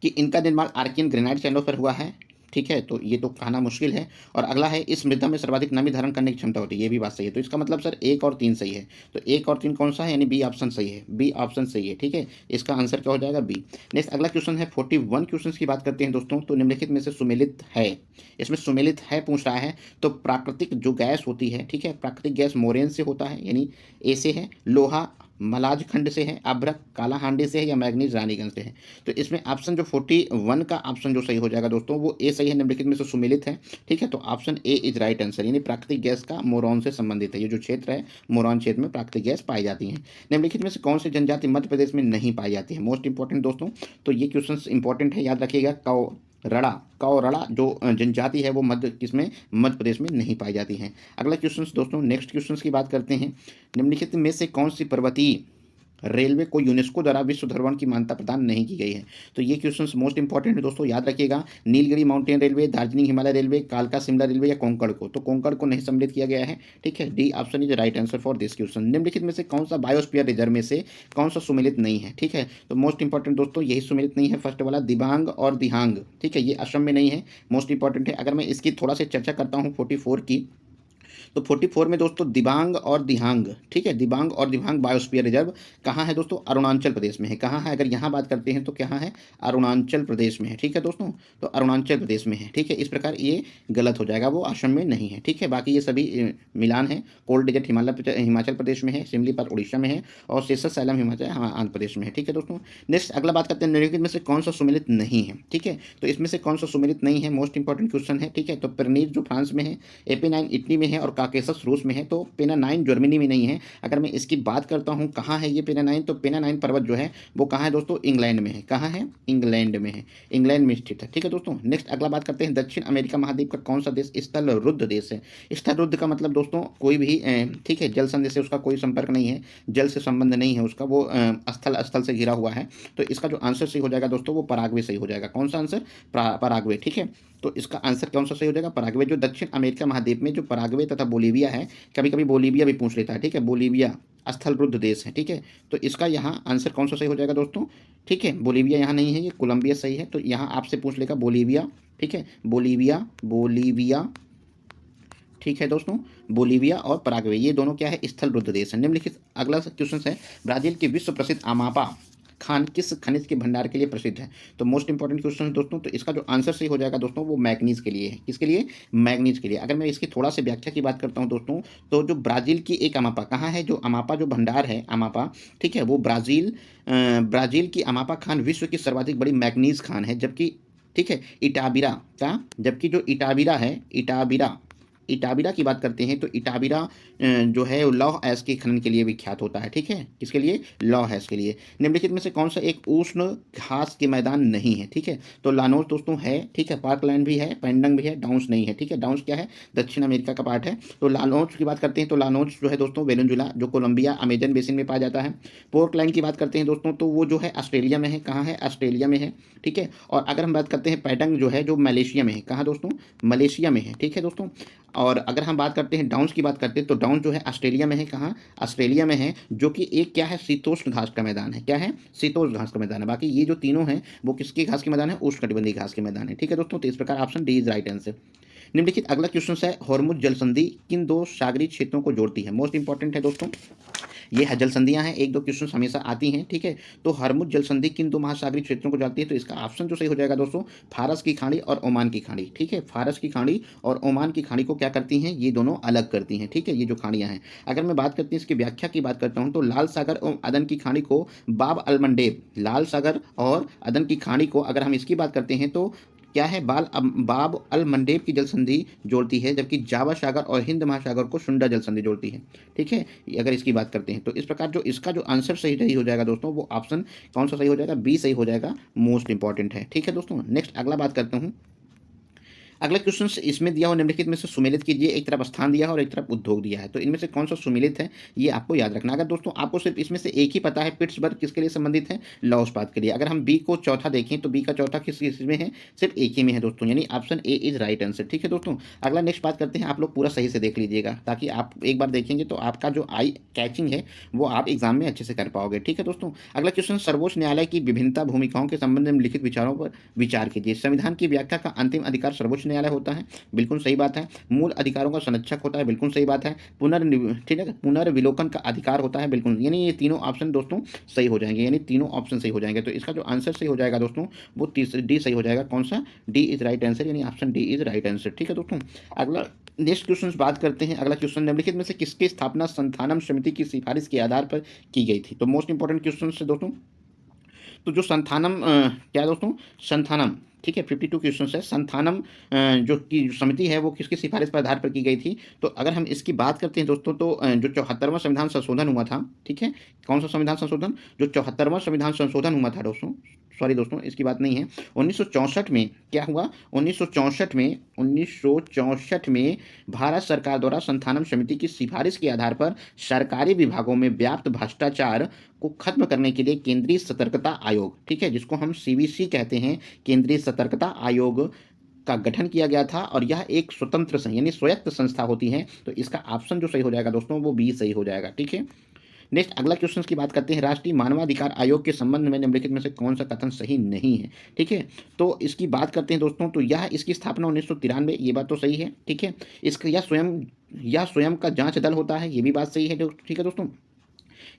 कि इनका निर्माण आर्कियन ग्रेनाइट चैनलों पर हुआ है, ठीक है, तो ये तो कहना मुश्किल है। और अगला है, इस मृदा में सर्वाधिक नमी धारण करने की क्षमता होती है, ये भी बात सही है। तो इसका मतलब सर 1 और 3 सही है। तो 1 और 3 कौन सा है? यानी बी ऑप्शन सही है, बी ऑप्शन सही है। ठीक है, इसका आंसर क्या हो जाएगा? बी। नेक्स्ट अगला क्वेश्चन है, 41 क्वेश्चन की बात करते हैं दोस्तों। तो निम्नलिखित में से सुमेलित है, इसमें सुमेलित है पूछ रहा है। तो प्राकृतिक जो गैस होती है, ठीक है, प्राकृतिक गैस मोरेन से होता है, यानी ए से है, लोहा मलाज खंड से है, अभ्रक कालाहांडी से है, या मैग्नीज रानीगंज से है? तो इसमें ऑप्शन जो 41 का ऑप्शन जो सही हो जाएगा दोस्तों, वो ए सही है, निम्नलिखित में से सुमेलित है। ठीक है, तो option A is right answer, यानी प्राकृतिक गैस का मोरॉन से संबंधित है। ये जो क्षेत्र है मोरॉन क्षेत्र में प्राकृतिक गैस पाई जाती है। निम्नलिखित में से कौन सी जनजाति मध्य प्रदेश में नहीं पाई जाती है? मोस्ट इंपॉर्टेंट दोस्तों, तो ये क्वेश्चन इंपॉर्टेंट है, याद रखिएगा। रड़ा, कौरड़ा जो जनजाति है वो मध्य प्रदेश में नहीं पाई जाती है। अगला क्वेश्चन दोस्तों, नेक्स्ट क्वेश्चन की बात करते हैं। निम्नलिखित में से कौन सी पर्वतीय रेलवे को यूनेस्को द्वारा विश्व धरोहर की मान्यता प्रदान नहीं की गई है? तो ये क्वेश्चंस मोस्ट इंपॉर्टेंट है दोस्तों, याद रखिएगा। Nilgiri mountain railway, Darjeeling Himalaya railway, कालका शिमला रेलवे, या कोंकण को? तो कोंकण को नहीं सम्मिलित किया गया है। ठीक है, D option is right answer for this question. निम्नलिखित में से कौन सा बायोस्फीयर रिजर्व में से कौन सा सुमेलित नहीं है? ठीक है, तो मोस्ट इंपॉर्टेंट दोस्तों यही सुमेलित नहीं है, फर्स्ट वाला दिबांग और दिहांग। ठीक है, ये असम में नहीं है, मोस्ट इंपॉर्टेंट है। अगर मैं इसकी थोड़ा सा चर्चा करता हूँ 44 की, तो 44 में दोस्तों दिबांग और दिहांग, ठीक है, दिबांग और दिहांग बायोस्फीयर रिजर्व कहाँ है दोस्तों? अरुणाचल प्रदेश में है। कहाँ है? अगर यहाँ बात करते हैं तो कहाँ है? अरुणाचल प्रदेश में है। ठीक है दोस्तों, तो अरुणाचल प्रदेश में है। ठीक है, इस प्रकार ये गलत हो जाएगा, वो असम में नहीं है। ठीक है, बाकी ये सभी मिलान है। कोल्ड डेजर्ट हिमाचल प्रदेश में है, शिमलीपाल उड़ीसा में है, और शेषर सैलम हिमाचल आंध्र प्रदेश में है। ठीक है दोस्तों, नेक्स्ट अगला बात करते हैं, निम्नलिखित में से कौन सा सुमेलित नहीं है? ठीक है, तो इसमें से कौन सा सुमेलित नहीं है? मोस्ट इंपॉर्टेंट क्वेश्चन है। ठीक है, तो पेनिर जो फ्रांस में है, एपेनाइन इटली में है, और काकेसस रूस में है। तो पेनानाइन जर्मनी में नहीं है। अगर मैं इसकी बात करता हूँ कहाँ है ये पेनानाइन, तो पेनानाइन पर्वत जो है वो कहाँ है दोस्तों? इंग्लैंड में है। कहाँ है? इंग्लैंड में है, इंग्लैंड में स्थित है। ठीक है दोस्तों, नेक्स्ट अगला बात करते हैं, दक्षिण अमेरिका महाद्वीप का कौन सा देश स्थल रुद्ध देश है? स्थल रुद्ध का मतलब दोस्तों कोई भी, ठीक है, जल संधि से उसका कोई संपर्क नहीं है, जल से संबंध नहीं है उसका, वो स्थल से घिरा हुआ है। तो इसका जो आंसर सही हो जाएगा दोस्तों, वो पराग्वे सही हो जाएगा। कौन सा आंसर? पराग्वे। ठीक है, तो इसका आंसर कौन सा सही हो जाएगा? पराग्वे। जो दक्षिण अमेरिका महाद्वीप में जो पराग्वे तथा बोलीविया है, कभी कभी बोलीविया भी पूछ लेता है। ठीक है, बोलीविया स्थल रुद्ध देश है। ठीक है, तो इसका यहाँ आंसर कौन सा सही हो जाएगा दोस्तों? ठीक है, बोलीविया यहाँ नहीं है, ये कोलंबिया सही है। तो यहाँ आपसे पूछ लेगा बोलीविया। ठीक है, बोलीविया, बोलीविया। ठीक है दोस्तों, बोलीविया और पराग्वे ये दोनों क्या है? स्थल रुद्ध देश है। निम्नलिखित अगला क्वेश्चन है, ब्राजील के विश्व प्रसिद्ध अमापा खान किस खनिज के भंडार के लिए प्रसिद्ध है? तो मोस्ट इंपॉर्टेंट क्वेश्चन है दोस्तों, तो इसका जो आंसर सही हो जाएगा दोस्तों, वो मैग्नीज के लिए है। किसके लिए? मैग्नीज के लिए। अगर मैं इसकी थोड़ा सी व्याख्या की बात करता हूं दोस्तों, तो जो ब्राजील की एक अमापा कहाँ है? जो अमापा जो भंडार है अमापा, ठीक है, वो ब्राजील की अमापा खान विश्व की सर्वाधिक बड़ी मैग्नीज खान है। जबकि, ठीक है, इटाबिरा का, जबकि जो इटाबिरा है, इटाबिरा, इटाबिरा की बात करते हैं तो इटाबिरा जो है लौह अयस्क के खनन के लिए विख्यात होता है। ठीक है, किसके लिए? लौह अयस्क के लिए। निम्नलिखित में से कौन सा एक उष्ण घास के मैदान नहीं है? ठीक है, तो लानोस दोस्तों है, ठीक है, पार्कलैंड भी है, पैंडंग भी है, डाउन्स नहीं है। ठीक है, डाउन्स क्या है? दक्षिण अमेरिका का पार्ट है। तो लानोस की बात करते हैं तो लानोस जो है दोस्तों वेनेजुला जो कोलंबिया अमेजन बेसिन में पाया जाता है। पोर्टलैंड की बात करते हैं दोस्तों तो वो जो है ऑस्ट्रेलिया में है। कहाँ है? ऑस्ट्रेलिया में है। ठीक है, और अगर हम बात करते हैं पैडंग जो है जो मलेशिया में है। कहाँ दोस्तों? मलेशिया में है। ठीक है दोस्तों, और अगर हम बात करते हैं डाउन्स की बात करते हैं तो डाउन जो है ऑस्ट्रेलिया में है। कहाँ? ऑस्ट्रेलिया में है, जो कि एक क्या है? शीतोष्ण घास का मैदान है। क्या है? शीतोष्ण घास का मैदान है। बाकी ये जो तीनों हैं वो किसके घास के मैदान है? उष्णकटिबंधीय घास के मैदान है। ठीक है दोस्तों, तो इस प्रकार option D is right answer. निम्नलिखित अगला क्वेश्चन है, हॉर्मुज जल संधि किन दो सागरीय क्षेत्रों को जोड़ती है? मोस्ट इंपॉर्टेंट है दोस्तों, ये जल संधियां हैं, एक दो क्वेश्चन हमेशा आती हैं। ठीक है, तो हरमुज जल संधि किन दो महासागरीय क्षेत्रों को जोड़ती है? तो इसका ऑप्शन जो सही हो जाएगा दोस्तों, फारस की खाड़ी और ओमान की खाड़ी। ठीक है, फारस की खाड़ी और ओमान की खाड़ी को क्या करती हैं? ये दोनों अलग करती हैं। ठीक है, ये जो खाड़ियां हैं, अगर मैं बात करती हूँ इसकी व्याख्या की बात करता हूँ तो लाल सागर और अदन की खाड़ी को बाब अल मंडेब, लाल सागर और अदन की खाड़ी को अगर हम इसकी बात करते हैं तो क्या है? बाब अल मंडेब की जल संधि जोड़ती है, जबकि जावा सागर और हिंद महासागर को सुंडा जल संधि जोड़ती है। ठीक है, अगर इसकी बात करते हैं तो इस प्रकार जो इसका जो आंसर सही हो जाएगा दोस्तों, वो ऑप्शन कौन सा सही हो जाएगा? बी सही हो जाएगा, मोस्ट इंपॉर्टेंट है। ठीक है दोस्तों, नेक्स्ट अगला बात करता हूँ। अगला क्वेश्चन इसमें दिया हो निम्नलिखित में से सुमेलित कीजिए। एक तरफ स्थान दिया है और एक तरफ उद्योग दिया है, तो इनमें से कौन सा सुमेलित है ये आपको याद रखना। अगर दोस्तों आपको सिर्फ इसमें से एक ही पता है, पिट्सबर्ग किसके लिए संबंधित है? लौह इस्पात के लिए। अगर हम बी को चौथा देखें तो बी का चौथा किस में है? सिर्फ एक ही में है दोस्तों, यानी option A is right answer. ठीक है दोस्तों, अगला नेक्स्ट बात करते हैं। आप लोग पूरा सही से देख लीजिएगा ताकि आप एक बार देखेंगे तो आपका जो आई कैचिंग है वो आप एग्जाम में अच्छे से कर पाओगे। ठीक है दोस्तों, अगला क्वेश्चन, सर्वोच्च न्यायालय की विभिन्नता भूमिकाओं के संबंध में लिखित विचारों पर विचार कीजिए। संविधान की व्याख्या का अंतिम अधिकार सर्वोच्च न्यायालय होता है, बिल्कुल सही बात है। मूल अधिकारों का संरक्षक होता है, बिल्कुल सही बात है। ठीक है, पुनर्विलोकन का अधिकार होता है, बिल्कुल, यानी ये तीनों ऑप्शन दोस्तों सही हो जाएंगे, यानी तीनों ऑप्शन सही हो जाएंगे। तो इसका जो आंसर सही हो जाएगा दोस्तों वो तीसरी डी सही हो जाएगा। कौन सा? डी इज राइट आंसर, यानी option D is right answer. ठीक है दोस्तों, अगला नेक्स्ट क्वेश्चन बात करते हैं। अगला क्वेश्चन, निम्नलिखित में से किसकी स्थापना संथानम समिति की सिफारिश के आधार पर की गई थी? तो मोस्ट इंपॉर्टेंट क्वेश्चन है दोस्तों। तो जो संथानम क्या है दोस्तों? संथानम, ठीक है, 52 क्वेश्चन है। संथानम जो की समिति है वो किसकी सिफारिश पर आधार पर की गई थी? तो अगर हम इसकी बात करते हैं दोस्तों तो जो 74वां संविधान संशोधन हुआ था, ठीक है, कौन सा संविधान संशोधन? जो 74वां संविधान संशोधन हुआ था दोस्तों, सॉरी दोस्तों इसकी बात नहीं है, 1964 में क्या हुआ? 1964 में भारत सरकार द्वारा संथानम समिति की सिफारिश के आधार पर सरकारी विभागों में व्याप्त भ्रष्टाचार को खत्म करने के लिए केंद्रीय सतर्कता आयोग, ठीक है, जिसको हम सीवीसी कहते हैं, केंद्रीय सतर्कता आयोग का गठन किया गया था, और यह एक स्वतंत्र यानी स्वायत्त संस्था होती है। तो इसका ऑप्शन जो सही हो जाएगा दोस्तों वो बी सही हो जाएगा। ठीक है, नेक्स्ट अगला क्वेश्चन की बात करते हैं। राष्ट्रीय मानवाधिकार आयोग के संबंध में निम्नलिखित में से कौन सा कथन सही नहीं है? ठीक है, तो इसकी बात करते हैं दोस्तों तो यह इसकी स्थापना 1993, ये बात तो सही है। ठीक है, इसका यह स्वयं का जांच दल होता है, ये भी बात सही है। ठीक है दोस्तों,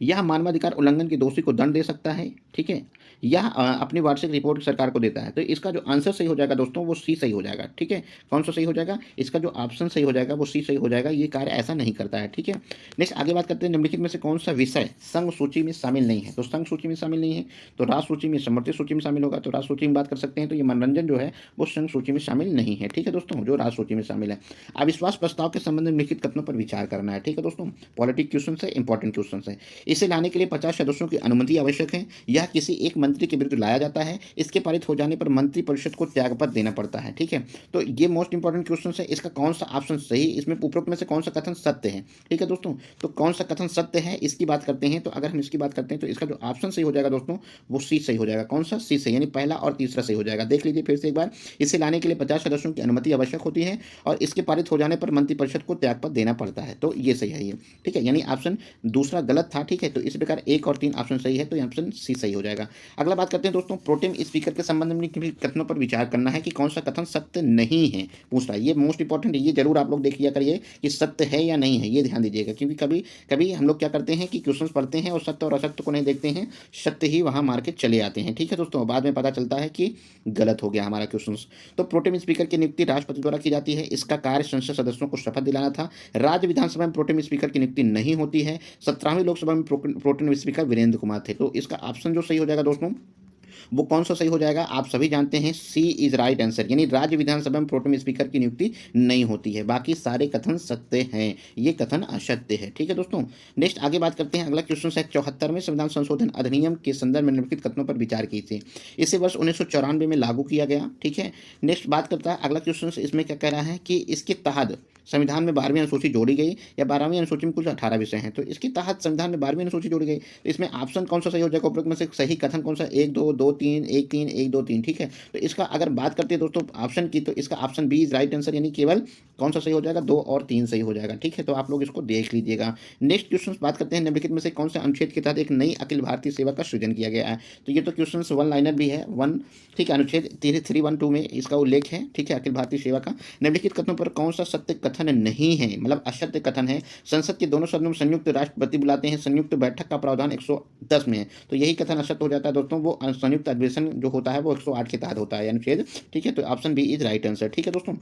यह मानवाधिकार उल्लंघन के दोषी को दंड दे सकता है। ठीक है, यह अपनी वार्षिक रिपोर्ट सरकार को देता है। तो इसका जो आंसर सही हो जाएगा दोस्तों वो सी सही हो जाएगा। ठीक है, कौन सा सही हो जाएगा? इसका जो ऑप्शन सही हो जाएगा वो सी सही हो जाएगा, ये कार्य ऐसा नहीं करता है। ठीक है, नेक्स्ट आगे बात करते हैं। निम्नलिखित में से कौन सा विषय संघ सूची में शामिल नहीं है? तो संघ सूची में शामिल नहीं है तो राष्ट्र सूची में, समर्थित सूची में शामिल होगा। तो राष्ट्र सूची में बात कर सकते हैं, तो ये मनोरंजन जो है वो संघ सूची में शामिल नहीं है। ठीक है दोस्तों, जो राष्ट्र सूची में शामिल है। अविश्वास प्रस्ताव के संबंध में लिखित कथनों पर विचार करना है। ठीक है दोस्तों, पॉलिटिक क्वेश्चन है, इंपॉर्टेंट क्वेश्चन है। इसे लाने के लिए 50 सदस्यों की अनुमति आवश्यक है। यह किसी एक मंत्री के विरुद्ध लाया जाता है। इसके पारित हो जाने पर मंत्रिपरिषद को त्यागपत्र देना पड़ता है। ठीक है, तो ये मोस्ट इंपॉर्टेंट क्वेश्चन है। इसका कौन सा ऑप्शन सही, इसमें उपरोक्त में से कौन सा कथन सत्य है? ठीक है दोस्तों, तो कौन सा कथन सत्य है इसकी बात करते हैं। तो अगर हम इसकी बात करते हैं तो इसका जो ऑप्शन सही हो जाएगा दोस्तों वो सी सही हो जाएगा। कौन सा? सी सही, यानी पहला और तीसरा सही हो जाएगा। देख लीजिए फिर से एक बार। इसे लाने के लिए 50 सदस्यों की अनुमति आवश्यक होती है और इसके पारित हो जाने पर मंत्रिपरिषद को त्यागपत्र देना पड़ता है। तो ये सही है ये। ठीक है, यानी ऑप्शन दूसरा गलत था। ठीक है, तो इस प्रकार 1 और 3 ऑप्शन सही है, तो ऑप्शन सी सही हो जाएगा। अगला बात करते हैं दोस्तों, प्रोटेम स्पीकर के संबंध में कथनों पर विचार करना है कि कौन सा कथन सत्य नहीं है, पूछ रहा है। ये मोस्ट इंपॉर्टेंट है, ये जरूर आप लोग देख लिया करिए कि सत्य है या नहीं है, ये ध्यान दीजिएगा, क्योंकि कभी कभी हम लोग क्या करते हैं कि क्वेश्चंस पढ़ते हैं और सत्य और असत्य को नहीं देखते हैं, सत्य ही वहां मार के चले आते हैं। ठीक है दोस्तों, बाद में पता चलता है कि गलत हो गया हमारा क्वेश्चन। तो प्रोटेम स्पीकर की नियुक्ति राष्ट्रपति द्वारा की जाती है। इसका कार्य संसद सदस्यों को शपथ दिलाना था। राज्य विधानसभा में प्रोटेम स्पीकर की नियुक्ति नहीं होती है। 17वीं लोकसभा में प्रोटेम स्पीकर वीरेंद्र कुमार थे। तो इसका ऑप्शन जो सही हो जाएगा दोस्तों वो कौन सा सही हो जाएगा? आप सभी जानते हैं सी इज राइट आंसर, यानी राज्य विधानसभा में प्रोटेम स्पीकर की नियुक्ति नहीं होती है, बाकी सारे कथन सत्य हैं, ये कथन असत्य है। ठीक है दोस्तों, नेक्स्ट आगे बात करते हैं। अगला क्वेश्चन है 74वें संविधान संशोधन अधिनियम के संदर्भ में निम्नलिखित कथनों पर विचार कीजिए। इसे वर्ष 1994 में लागू किया गया। ठीक है, नेक्स्ट बात करता है अगला क्वेश्चन, इसमें क्या कह रहा है कि इसके तहत संविधान में 12वीं अनुसूची जोड़ी गई, या 12वीं अनुसूची में कुल 18 विषय हैं, तो इसके तहत संविधान में 12वीं अनुसूची जोड़ी गई, तो इसमें ऑप्शन कौन सा सही हो जाएगा? उपरोक्त में से सही कथन कौन सा? 1 2 2 3 1 3 1 2 3। ठीक है, तो इसका अगर बात करते हैं दोस्तों ऑप्शन की, तो इसका option B is right answer, यानी केवल कौन सा सही हो जाएगा? 2 और 3 सही हो जाएगा। ठीक है, तो आप लोग इसको देख लीजिएगा। नेक्स्ट क्वेश्चन बात करते हैं निम्नलिखित में से कौन से अनुच्छेद के तहत एक नई अखिल भारतीय सेवा का सृजन किया गया है? तो ये तो क्वेश्चन वन लाइनर भी है, वन, ठीक है, अनुच्छेद 312 में इसका उल्लेख है। ठीक है, अखिल भारतीय सेवा का निम्नलिखित कथनों पर कौन सा सत्य कथन नहीं है, मतलब असत्य कथन है? संसद के दोनों सदनों में संयुक्त राष्ट्रपति बुलाते हैं, संयुक्त बैठक का प्रावधान 110 में है, तो यही कथन असत्य हो जाता है दोस्तों। वो संयुक्त अधिवेशन जो होता है वो 108 के तहत होता है अनुच्छेद। ठीक है, तो option B is right answer. ठीक है दोस्तों,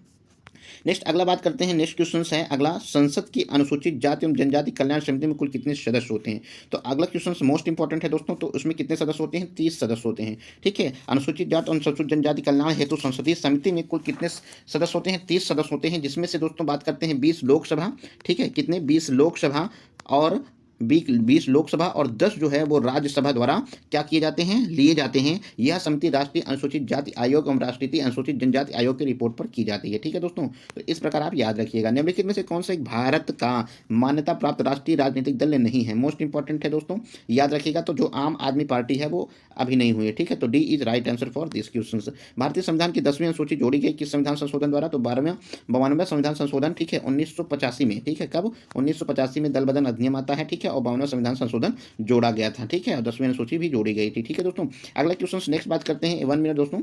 नेक्स्ट अगला बात करते हैं। नेक्स्ट क्वेश्चन है अगला, संसद की अनुसूचित जाति एवं जनजाति कल्याण समिति में कुल कितने सदस्य होते हैं? तो अगला क्वेश्चन मोस्ट इंपॉर्टेंट है दोस्तों, तो उसमें कितने सदस्य होते हैं? 30 सदस्य होते हैं। ठीक है, अनुसूचित जाति और अनुसूचित जनजाति कल्याण हेतु संसदीय समिति में कुल कितने सदस्य होते हैं? 30 सदस्य होते हैं, जिसमें से दोस्तों बात करते हैं 20 लोकसभा, ठीक है, कितने? 20 लोकसभा और 20 लोकसभा और 10 जो है वो राज्यसभा द्वारा क्या किए जाते हैं? लिए जाते हैं। यह समिति राष्ट्रीय अनुसूचित जाति आयोग एवं राष्ट्रीय अनुसूचित जनजाति आयोग की रिपोर्ट पर की जाती है। ठीक है दोस्तों, तो इस प्रकार आप याद रखिएगा। निम्नलिखित में से कौन सा एक भारत का मान्यता प्राप्त राष्ट्रीय राजनीतिक दल नहीं है? मोस्ट इंपॉर्टेंट है दोस्तों, याद रखिएगा। तो जो आम आदमी पार्टी है वो अभी नहीं हुई है। ठीक है, तो D is right answer for this question. भारतीय संविधान की 10वीं अनुसूची जोड़ी गई किस संविधान संशोधन द्वारा? तो 92वां संविधान संशोधन। ठीक है, 1985 में। ठीक है, कब? 1985 में दल बदल अधिनियम आता है। ठीक है, और 52वां संविधान संशोधन जोड़ा गया था। ठीक है, और 10वीं अनुसूची भी जोड़ी गई थी। ठीक है दोस्तों, अगला क्वेश्चन नेक्स्ट बात करते हैं। 1 मिनट दोस्तों।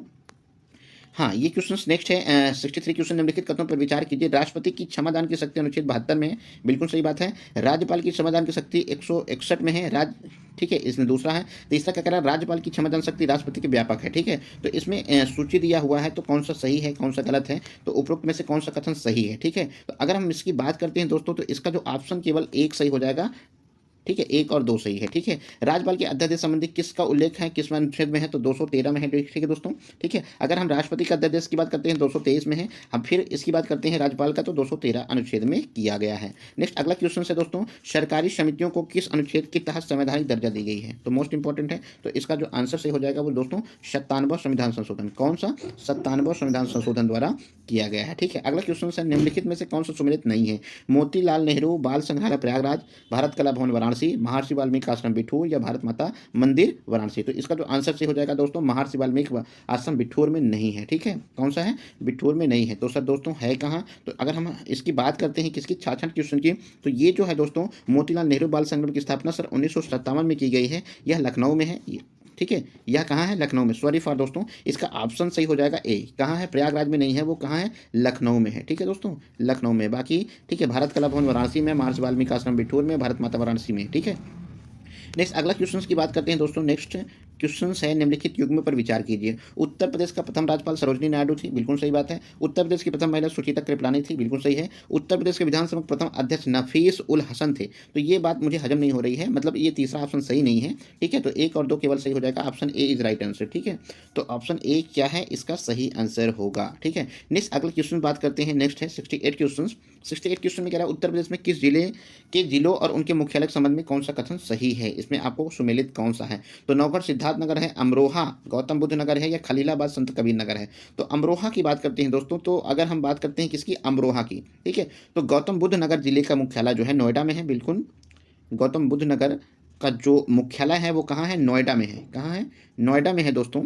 हाँ, ये क्वेश्चन नेक्स्ट है 63 क्वेश्चन, निम्नलिखित कथनों पर विचार कीजिए। राष्ट्रपति की क्षमादान की शक्ति अनुच्छेद 72 में है, बिल्कुल सही बात है। राज्यपाल की क्षमादान की शक्ति 161 में है। ठीक है, इसमें दूसरा है। तीसरा क्या कह रहा है? राज्यपाल की क्षमादान शक्ति राष्ट्रपति के व्यापक है। ठीक है, तो इसमें सूची दिया हुआ है, तो कौन सा सही है कौन सा गलत है? तो उपरोक्त में से कौन सा कथन सही है? ठीक है, तो अगर हम इसकी बात करते हैं दोस्तों, तो इसका जो ऑप्शन केवल एक सही हो जाएगा। ठीक है, 1 और 2 सही है। ठीक है, राज्यपाल के अध्यादेश संबंधी किसका उल्लेख है, किस अनुच्छेद में है? तो 213 में है। ठीक है दोस्तों, ठीक है, अगर हम राष्ट्रपति का अध्यादेश की बात करते हैं 223 में है। हम फिर इसकी बात करते हैं राज्यपाल का, तो 213 अनुच्छेद में किया गया है। नेक्स्ट अगला क्वेश्चन है दोस्तों, सरकारी समितियों को किस अनुच्छेद के तहत संवैधानिक दर्जा दी गई है? तो मोस्ट इंपॉर्टेंट है, तो इसका जो आंसर सही हो जाएगा वो दोस्तों 97वां संविधान संशोधन। कौन सा? 97वां संविधान संशोधन द्वारा किया गया है। ठीक है, अगला क्वेश्चन है निम्नलिखित में से कौन सा सुमेलित नहीं है? मोतीलाल नेहरू बाल संग्रहालय प्रयागराज, भारत कला भवन वाराणसी, महर्षि वाल्मीकि आश्रम बिठूर, या भारत माता मंदिर वाराणसी? तो इसका जो आंसर सही हो जाएगा दोस्तों, महर्षि वाल्मीकि आश्रम बिठूर में नहीं है। ठीक है, कौन सा है? बिठूर में नहीं है। तो सर दोस्तों है कहाँ? तो अगर हम इसकी बात करते हैं किसकी, 66 क्वेश्चन की, तो ये जो है दोस्तों मोतीलाल नेहरू बाल संग्रहालय की स्थापना सर 1957 में की गई है। यह लखनऊ में है। ठीक है, यह कहाँ है? लखनऊ में। सॉरी फॉर दोस्तों, इसका ऑप्शन सही हो जाएगा ए। कहाँ है? प्रयागराज में नहीं है, वो कहाँ है? लखनऊ में है। ठीक है दोस्तों, लखनऊ में। बाकी ठीक है, भारत कला भवन वाराणसी में, महर्षि वाल्मीकि आश्रम बिठूर में, भारत माता वाराणसी में। ठीक है, नेक्स्ट अगला क्वेश्चन की बात करते हैं दोस्तों। नेक्स्ट क्वेश्चन है निम्नलिखित युग्म पर विचार कीजिए। उत्तर प्रदेश का प्रथम राज्यपाल सरोजिनी नायडू थी, बिल्कुल सही बात है। उत्तर प्रदेश की प्रथम महिला सुचिता कृपलानी थी, बिल्कुल सही है। उत्तर प्रदेश के विधानसभा के प्रथम अध्यक्ष नफीस उल हसन थे। तो ये बात मुझे हजम नहीं हो रही है, मतलब ये तीसरा ऑप्शन सही नहीं है। ठीक है, तो 1 और 2 केवल सही हो जाएगा। Option A is right answer. ठीक है, तो ऑप्शन ए क्या है? इसका सही आंसर होगा। ठीक है, नेक्स्ट अगला क्वेश्चन बात करते हैं। नेक्स्ट है 68 क्वेश्चन। 68 क्वेश्चन में कह रहा है उत्तर प्रदेश में किस जिले के जिलों और उनके मुख्यालय के संबंध में कौन सा कथन सही है? इसमें आपको सुमेलित कौन सा है? तो नौगढ़ सिद्धार्थनगर है, अमरोहा गौतम बुद्ध नगर है, या खलीलाबाद संत कबीर नगर है? तो अमरोहा की बात करते हैं दोस्तों। तो अगर हम बात करते हैं किसकी? अमरोहा की। ठीक है, तो गौतम बुद्ध नगर जिले का मुख्यालय जो है नोएडा में है। बिल्कुल, गौतम बुद्ध नगर का जो मुख्यालय है वो कहाँ है? नोएडा में है। कहाँ है? नोएडा में है दोस्तों,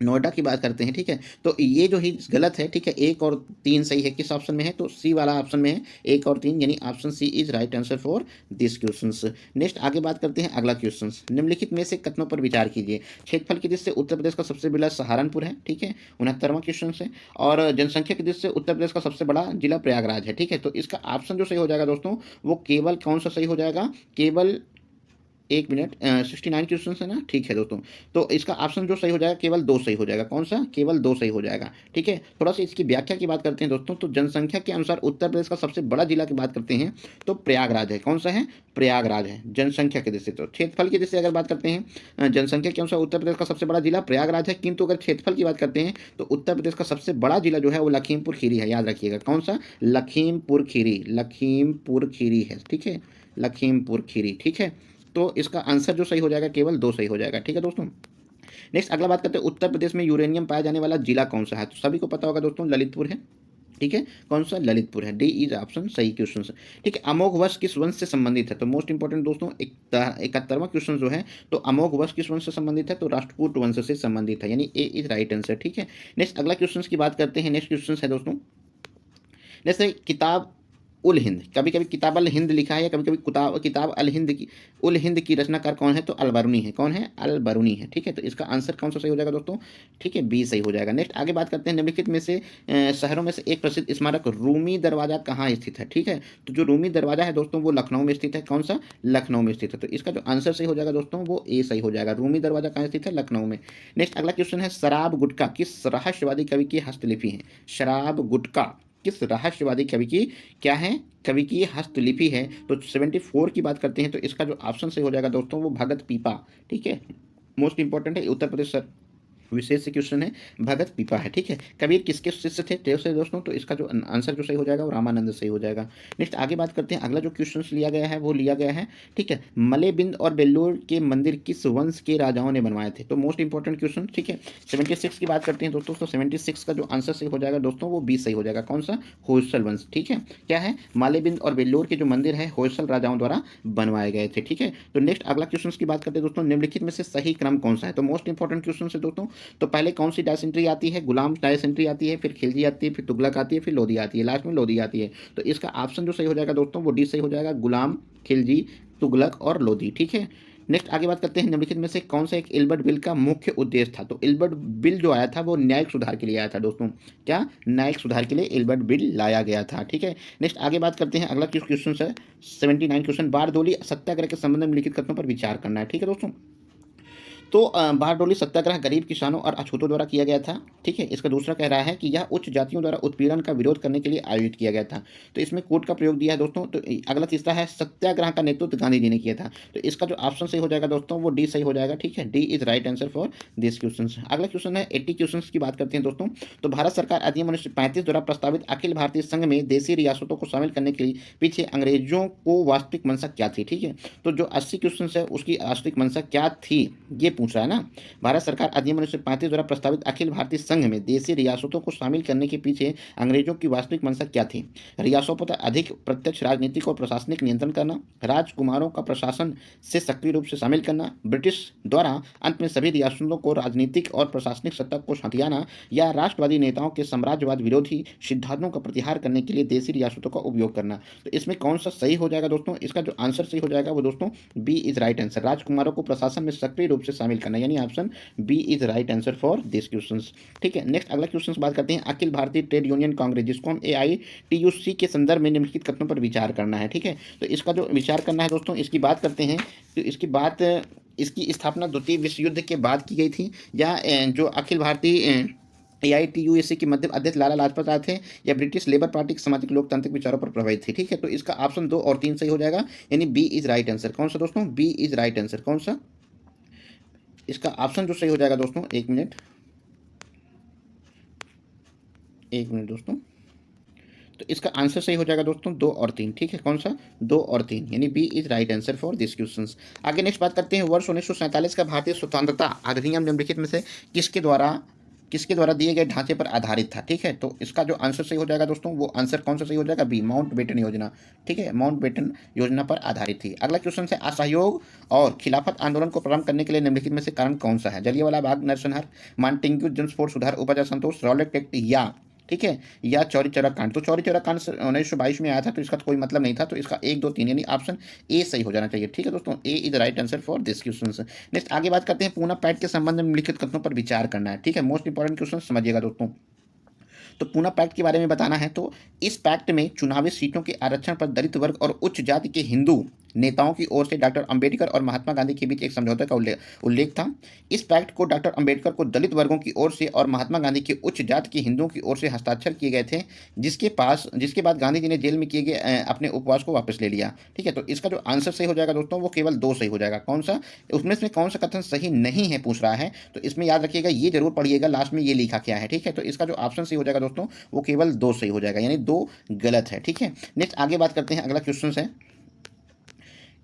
नोएडा की बात करते हैं। ठीक है, तो ये जो ही गलत है। ठीक है, 1 और 3 सही है। किस ऑप्शन में है? तो सी वाला ऑप्शन में है, 1 और 3, यानी option C is right answer for this question. Next आगे बात करते हैं अगला क्वेश्चन। निम्नलिखित में से कथनों पर विचार कीजिए। क्षेत्रफल की दृष्टि से उत्तर प्रदेश का सबसे बड़ा सहारनपुर है। ठीक है, 69वां क्वेश्चन से। और जनसंख्या की दृष्टि से उत्तर प्रदेश का सबसे बड़ा जिला प्रयागराज है। ठीक है, तो इसका ऑप्शन जो सही हो जाएगा दोस्तों, वो केवल कौन सा सही हो जाएगा? केवल एक मिनट, 69 क्वेश्चन है ना, ठीक है दोस्तों। तो इसका ऑप्शन जो सही हो जाएगा केवल 2 सही हो जाएगा। कौन सा? केवल 2 सही हो जाएगा, ठीक है। थोड़ा सा इसकी व्याख्या की बात करते हैं दोस्तों। तो जनसंख्या के अनुसार उत्तर प्रदेश का सबसे बड़ा जिला की बात करते हैं तो प्रयागराज है। कौन सा है? प्रयागराज है जनसंख्या के दृष्टि से। तो क्षेत्रफल की दृष्टि से अगर बात करते हैं, जनसंख्या के अनुसार उत्तर प्रदेश का सबसे बड़ा जिला प्रयागराज है, किंतु अगर क्षेत्रफल की बात करते हैं तो उत्तर प्रदेश का सबसे बड़ा जिला जो है वो लखीमपुर खीरी है। याद रखिएगा, कौन सा? लखीमपुर खीरी, लखीमपुर खीरी है, ठीक है, लखीमपुर खीरी, ठीक है। तो इसका आंसर जो सही हो जाएगा केवल 2 सही हो जाएगा, ठीक है दोस्तों। नेक्स्ट अगला बात करते हैं, उत्तर प्रदेश में यूरेनियम पाया जाने वाला जिला कौन सा है? तो सभी को पता होगा दोस्तों, ललितपुर है, ठीक है। कौन सा? ललितपुर है। डी इज ऑप्शन सही क्वेश्चन है, ठीक है। अमोघ वर्ष किस वंश से संबंधित है? तो मोस्ट इंपॉर्टेंट दोस्तों 71वां क्वेश्चन जो है, तो अमोघ वर्ष किस वंश से संबंधित है? तो राष्ट्रकूट वंश से संबंधित है, यानी ए इज राइट आंसर, ठीक है। नेक्स्ट अगला क्वेश्चन की बात करते हैं। नेक्स्ट क्वेश्चन है दोस्तों, जैसे किताब उल हिंद, कभी कभी किताब अल हिंद लिखा है या कभी कभी किताब अल हिंद की, उल हिंद की रचनाकार कौन है? तो अल बरूनी है। कौन है? अल बरूनी है, ठीक है। तो इसका आंसर कौन सा सही हो जाएगा दोस्तों? ठीक है, बी सही हो जाएगा। नेक्स्ट आगे बात करते हैं, निम्नलिखित में से शहरों में से एक प्रसिद्ध स्मारक रूमी दरवाजा कहाँ स्थित है? ठीक है, तो जो रूमी दरवाजा है दोस्तों वो लखनऊ में स्थित है। कौन सा? लखनऊ में स्थित है। तो इसका जो आंसर सही हो जाएगा दोस्तों वो ए सही हो जाएगा। रूमी दरवाजा कहाँ स्थित है? लखनऊ में। नेक्स्ट अगला क्वेश्चन है, शराब गुटखा किस रहस्यवादी कवि की हस्तलिपि है? शराब गुटखा किस रहस्यवादी कवि की क्या है? कवि की हस्तलिपि है। तो 74 की बात करते हैं तो इसका जो ऑप्शन सही हो जाएगा दोस्तों वो भगत पीपा, ठीक है। मोस्ट इंपॉर्टेंट है, उत्तर प्रदेश विशेष से क्वेश्चन है, भगत पीपा है, ठीक है। कबीर किसके शिष्य थे? देव से दोस्तों। तो इसका जो आंसर जो सही हो जाएगा वो रामानंद सही हो जाएगा। नेक्स्ट आगे बात करते हैं, अगला जो क्वेश्चन लिया गया है वो लिया गया है, ठीक है, मलेबिंद और बेल्लूर के मंदिर किस वंश के राजाओं ने बनवाए थे? तो मोस्ट इंपॉर्टेंट क्वेश्चन, ठीक है। 76 की बात करते हैं दोस्तों। तो 76 का जो आंसर सही हो जाएगा दोस्तों वो बी सही हो जाएगा। कौन सा? होयसल वंश, ठीक है। क्या है? मालेबिंद और बेल्लूर के जो मंदिर है होयसल राजाओं द्वारा बनवाए गए थे, ठीक है। तो नेक्स्ट अगला क्वेश्चन की बात करते हैं दोस्तों, निम्नलिखित में से सही क्रम कौन सा है? तो मोस्ट इंपॉर्टेंट क्वेश्चन है दोस्तों। तो पहले कौन सी डायसेंट्री आती है? गुलाम डायसेंट्री आती है, फिर खिलजी आती है, फिर तुगलक आती है, फिर लोधी आती है, लास्ट में लोधी आती है। तो इसका ऑप्शन जो सही हो जाएगा दोस्तों वो डी सही हो जाएगा, गुलाम, खिलजी, तुगलक और लोधी, ठीक है। नेक्स्ट आगे बात करते हैं, निम्नलिखित में से कौन सा एक इल्बर्ट बिल का मुख्य उद्देश्य था? तो इल्बर्ट बिल जो आया था वो न्यायिक सुधार के लिए आया था दोस्तों। क्या? न्यायिक सुधार के लिए इल्बर्ट बिल लाया गया था, ठीक है। नेक्स्ट आगे बात करते हैं, अगला क्वेश्चन है 79 क्वेश्चन, बारडोली सत्याग्रह के संबंध में लिखित कथनों पर विचार करना है, ठीक है दोस्तों। तो बारडोली सत्याग्रह गरीब किसानों और अछूतों द्वारा किया गया था, ठीक है। इसका दूसरा कह रहा है कि यह उच्च जातियों द्वारा उत्पीड़न का विरोध करने के लिए आयोजित किया गया था। तो इसमें कोर्ट का प्रयोग दिया है दोस्तों। तो अगला तीसरा है, सत्याग्रह का नेतृत्व गांधी जी ने किया था। तो इसका जो ऑप्शन सही हो जाएगा दोस्तों वो डी सही हो जाएगा, ठीक है। D is right answer for this question. अगला क्वेश्चन है 80 क्वेश्चन की बात करते हैं दोस्तों। तो भारत सरकार अधिनियम 1935 द्वारा प्रस्तावित अखिल भारतीय संघ में देशी रियासतों को शामिल करने के लिए पीछे अंग्रेजों को वास्तविक मंशा क्या थी, ठीक है। तो जो 80 क्वेश्चन है उसकी वास्तविक मंशा क्या थी ये पूछ रहा है ना। भारत सरकार अधिनियम 1935 द्वारा प्रस्तावित अखिल भारतीय संघ में देशी रियासतों को शामिल करने के पीछे अंग्रेजों की वास्तविक मंशा क्या थी? रियासतों पर अधिक प्रत्यक्ष राजनीतिक और प्रशासनिक नियंत्रण करना, राजकुमारों का प्रशासन से सक्रिय रूप से शामिल करना, ब्रिटिश द्वारा अंत में सभी रियासतों को राजनीतिक और प्रशासनिक सत्ता को हथियाना, या राष्ट्रवादी नेताओं के साम्राज्यवाद विरोधी सिद्धांतों का प्रतिहार करने के लिए देशी रियासतों का उपयोग करना। तो इसमें कौन सा सही हो जाएगा दोस्तों? इसका जो आंसर सही हो जाएगा वो दोस्तों बी इज राइट आंसर, राजकुमारों को प्रशासन में सक्रिय रूप से शामिल करना, यानी option B is right answer for this question, ठीक है। नेक्स्ट अगला क्वेश्चन बात करते हैं, अखिल भारतीय ट्रेड यूनियन कांग्रेस जिसको हम AITUC के संदर्भ में निम्नलिखित कथनों पर विचार करना है, ठीक है। तो इसका जो विचार करना है दोस्तों, इसकी बात करते हैं। तो इसकी बात, इसकी स्थापना द्वितीय विश्व युद्ध के बाद की गई थी, या जो अखिल भारतीय AITUC के मध्य अध्यक्ष लाला लाजपत राय थे, या ब्रिटिश लेबर पार्टी के सामाजिक लोकतांत्रिक विचारों पर प्रभावित थी, ठीक है। तो इसका ऑप्शन 2 और 3 सही हो जाएगा, यानी बी इज राइट आंसर। कौन सा दोस्तों? B is right answer. कौन सा? इसका ऑप्शन जो सही हो जाएगा दोस्तों, एक मिनट दोस्तों। तो इसका आंसर सही हो जाएगा दोस्तों 2 और 3, ठीक है। कौन सा? 2 और 3, यानी B is right answer for this question. आगे नेक्स्ट बात करते हैं, वर्ष 1947 का भारतीय स्वतंत्रता अधिनियम निम्नलिखित में से किसके द्वारा दिए गए ढांचे पर आधारित था, ठीक है। तो इसका जो आंसर सही हो जाएगा दोस्तों वो आंसर कौन सा सही हो जाएगा? बी, माउंटबेटन योजना, ठीक है, माउंटबेटन योजना पर आधारित थी। अगला क्वेश्चन है, असहयोग और खिलाफत आंदोलन को प्रारंभ करने के लिए निम्नलिखित में से कारण कौन सा है? जलियांवाला बाग नरसंहार, मांटेग्यू जनस्फोट सुधार, उपजा संतोष, रॉलेट एक्ट, या, ठीक है, या चौरी चौरा कांड। तो चौरी चौरा कांड 1922 में आया था, तो इसका तो कोई मतलब नहीं था। तो इसका 1, 2, 3 यानी ऑप्शन ए सही हो जाना चाहिए, ठीक है दोस्तों। A is right answer for this question. Next आगे बात करते हैं, पूना पैक्ट के संबंध में लिखित कथनों पर विचार करना है, ठीक है। मोस्ट इंपॉर्टेंट क्वेश्चन समझिएगा दोस्तों। तो पूना पैक्ट के बारे में बताना है। तो इस पैक्ट में चुनावी सीटों के आरक्षण पर दलित वर्ग और उच्च जाति के हिंदू नेताओं की ओर से डॉक्टर अंबेडकर और महात्मा गांधी के बीच एक समझौते का उल्लेख था। इस पैक्ट को डॉक्टर अंबेडकर को दलित वर्गों की ओर से और महात्मा गांधी के उच्च जाति के हिंदुओं की ओर से हस्ताक्षर किए गए थे, जिसके बाद गांधी जी ने जेल में किए गए अपने उपवास को वापस ले लिया। ठीक है, तो इसका जो आंसर सही हो जाएगा दोस्तों वो केवल दो सही हो जाएगा। कौन सा? उसमें से कौन सा कथन सही नहीं है पूछ रहा है, तो इसमें याद रखिएगा, ये जरूर पढ़िएगा लास्ट में ये लिखा क्या है। ठीक है, तो इसका जो ऑप्शन सही हो जाएगा दोस्तों वो केवल दो सही हो जाएगा, यानी दो गलत है। ठीक है, नेक्स्ट आगे बात करते हैं, अगला क्वेश्चन है,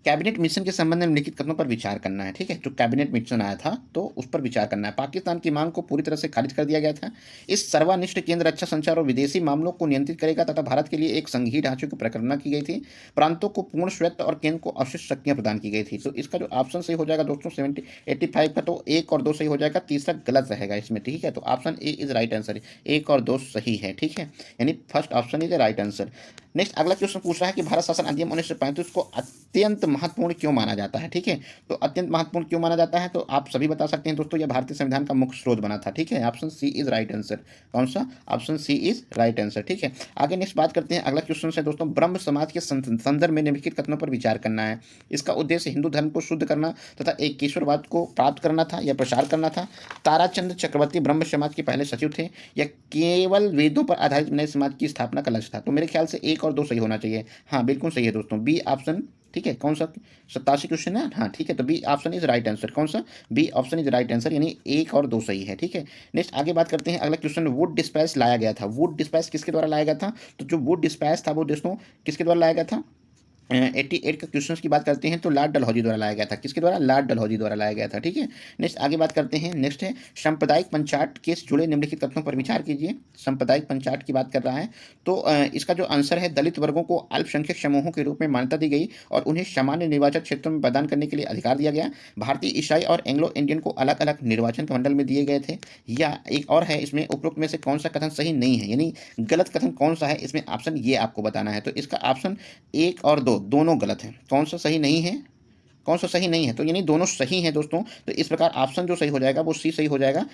कैबिनेट मिशन के संबंध में निम्नलिखित कथनों पर विचार करना है। ठीक है, जो कैबिनेट मिशन आया था तो उस पर विचार करना है। पाकिस्तान की मांग को पूरी तरह से खारिज कर दिया गया था। इस सर्वनिष्ठ केंद्र रक्षा, संचार और विदेशी मामलों को नियंत्रित करेगा तथा भारत के लिए एक संघीय ढांचे की परिकल्पना की गई थी। प्रांतों को पूर्ण स्वायत्त और केंद्र को अवशिष्ट शक्तियां प्रदान की गई थी। तो इसका जो ऑप्शन सही हो जाएगा दोस्तों 85 का, तो एक और दो सही हो जाएगा, तीसरा गलत रहेगा इसमें। ठीक है, तो option A is right answer, एक और दो सही है। ठीक है, यानी first option is right answer. Next अगला क्वेश्चन पूछ रहा है कि भारत शासन अधिनियम 1935 को अत्यंत महत्वपूर्ण क्यों माना जाता है। ठीक है, तो अत्यंत महत्वपूर्ण क्यों माना जाता है, तो आप सभी बता सकते हैं दोस्तों, यह भारतीय संविधान का मुख्य स्रोत बना था। ठीक है, option C is right answer. कौन सा? Option C is right answer. ठीक है, आगे नेक्स्ट बात करते हैं, अगला क्वेश्चन है दोस्तों, ब्रह्म समाज के संदर्भ में निम्नलिखित कथनों पर विचार करना है। इसका उद्देश्य हिंदू धर्म को शुद्ध करना तथा एक ईश्वरवाद को प्राप्त करना था या प्रसार करना था। ताराचंद चक्रवर्ती ब्रह्म समाज के पहले सचिव थे या केवल वेदों पर आधारित नए समाज की स्थापना का लक्ष्य था। तो मेरे ख्याल से एक और दो सही होना चाहिए। हाँ बिल्कुल सही है दोस्तों, बी ऑप्शन। ठीक है, कौन सा? 87 क्वेश्चन है। हाँ ठीक है, तो B option is right answer. कौन सा? B option is right answer, यानी एक और दो सही है। ठीक है, नेक्स्ट आगे बात करते हैं, अगला क्वेश्चन, वुड डिस्पैच लाया गया था। वुड डिस्पैच किसके द्वारा लाया गया था? तो जो वुड डिस्पैच था वो दोस्तों किसके द्वारा लाया गया था? 88 का क्वेश्चन की बात करते हैं तो लॉर्ड डलहौजी द्वारा लाया गया था। किसके द्वारा? लॉर्ड डलहौजी द्वारा लाया गया था। ठीक है, नेक्स्ट आगे बात करते हैं, नेक्स्ट है सांप्रदायिक पंचाट के जुड़े निम्नलिखित तथ्यों पर विचार कीजिए। सांप्रदायिक पंचाट की बात कर रहा है, तो इसका जो आंसर है, दलित वर्गों को अल्पसंख्यक समूहों के रूप में मान्यता दी गई और उन्हें सामान्य निर्वाचन क्षेत्रों में मतदान करने के लिए अधिकार दिया गया। भारतीय ईसाई और एंग्लो इंडियन को अलग अलग निर्वाचन मंडल में दिए गए थे। या एक और है इसमें, उपरोक्त में से कौन सा कथन सही नहीं है, यानी गलत कथन कौन सा है, इसमें ऑप्शन ये आपको बताना है। तो इसका ऑप्शन एक और दो दोनों गलत है। कौन सा सही नहीं है? कौन सा सही नहीं है? तो यानी दोनों सही हैं दोस्तों। तो इस प्रकार ऑप्शन जो सही हो जाएगा वो सी सही हो जाएगा।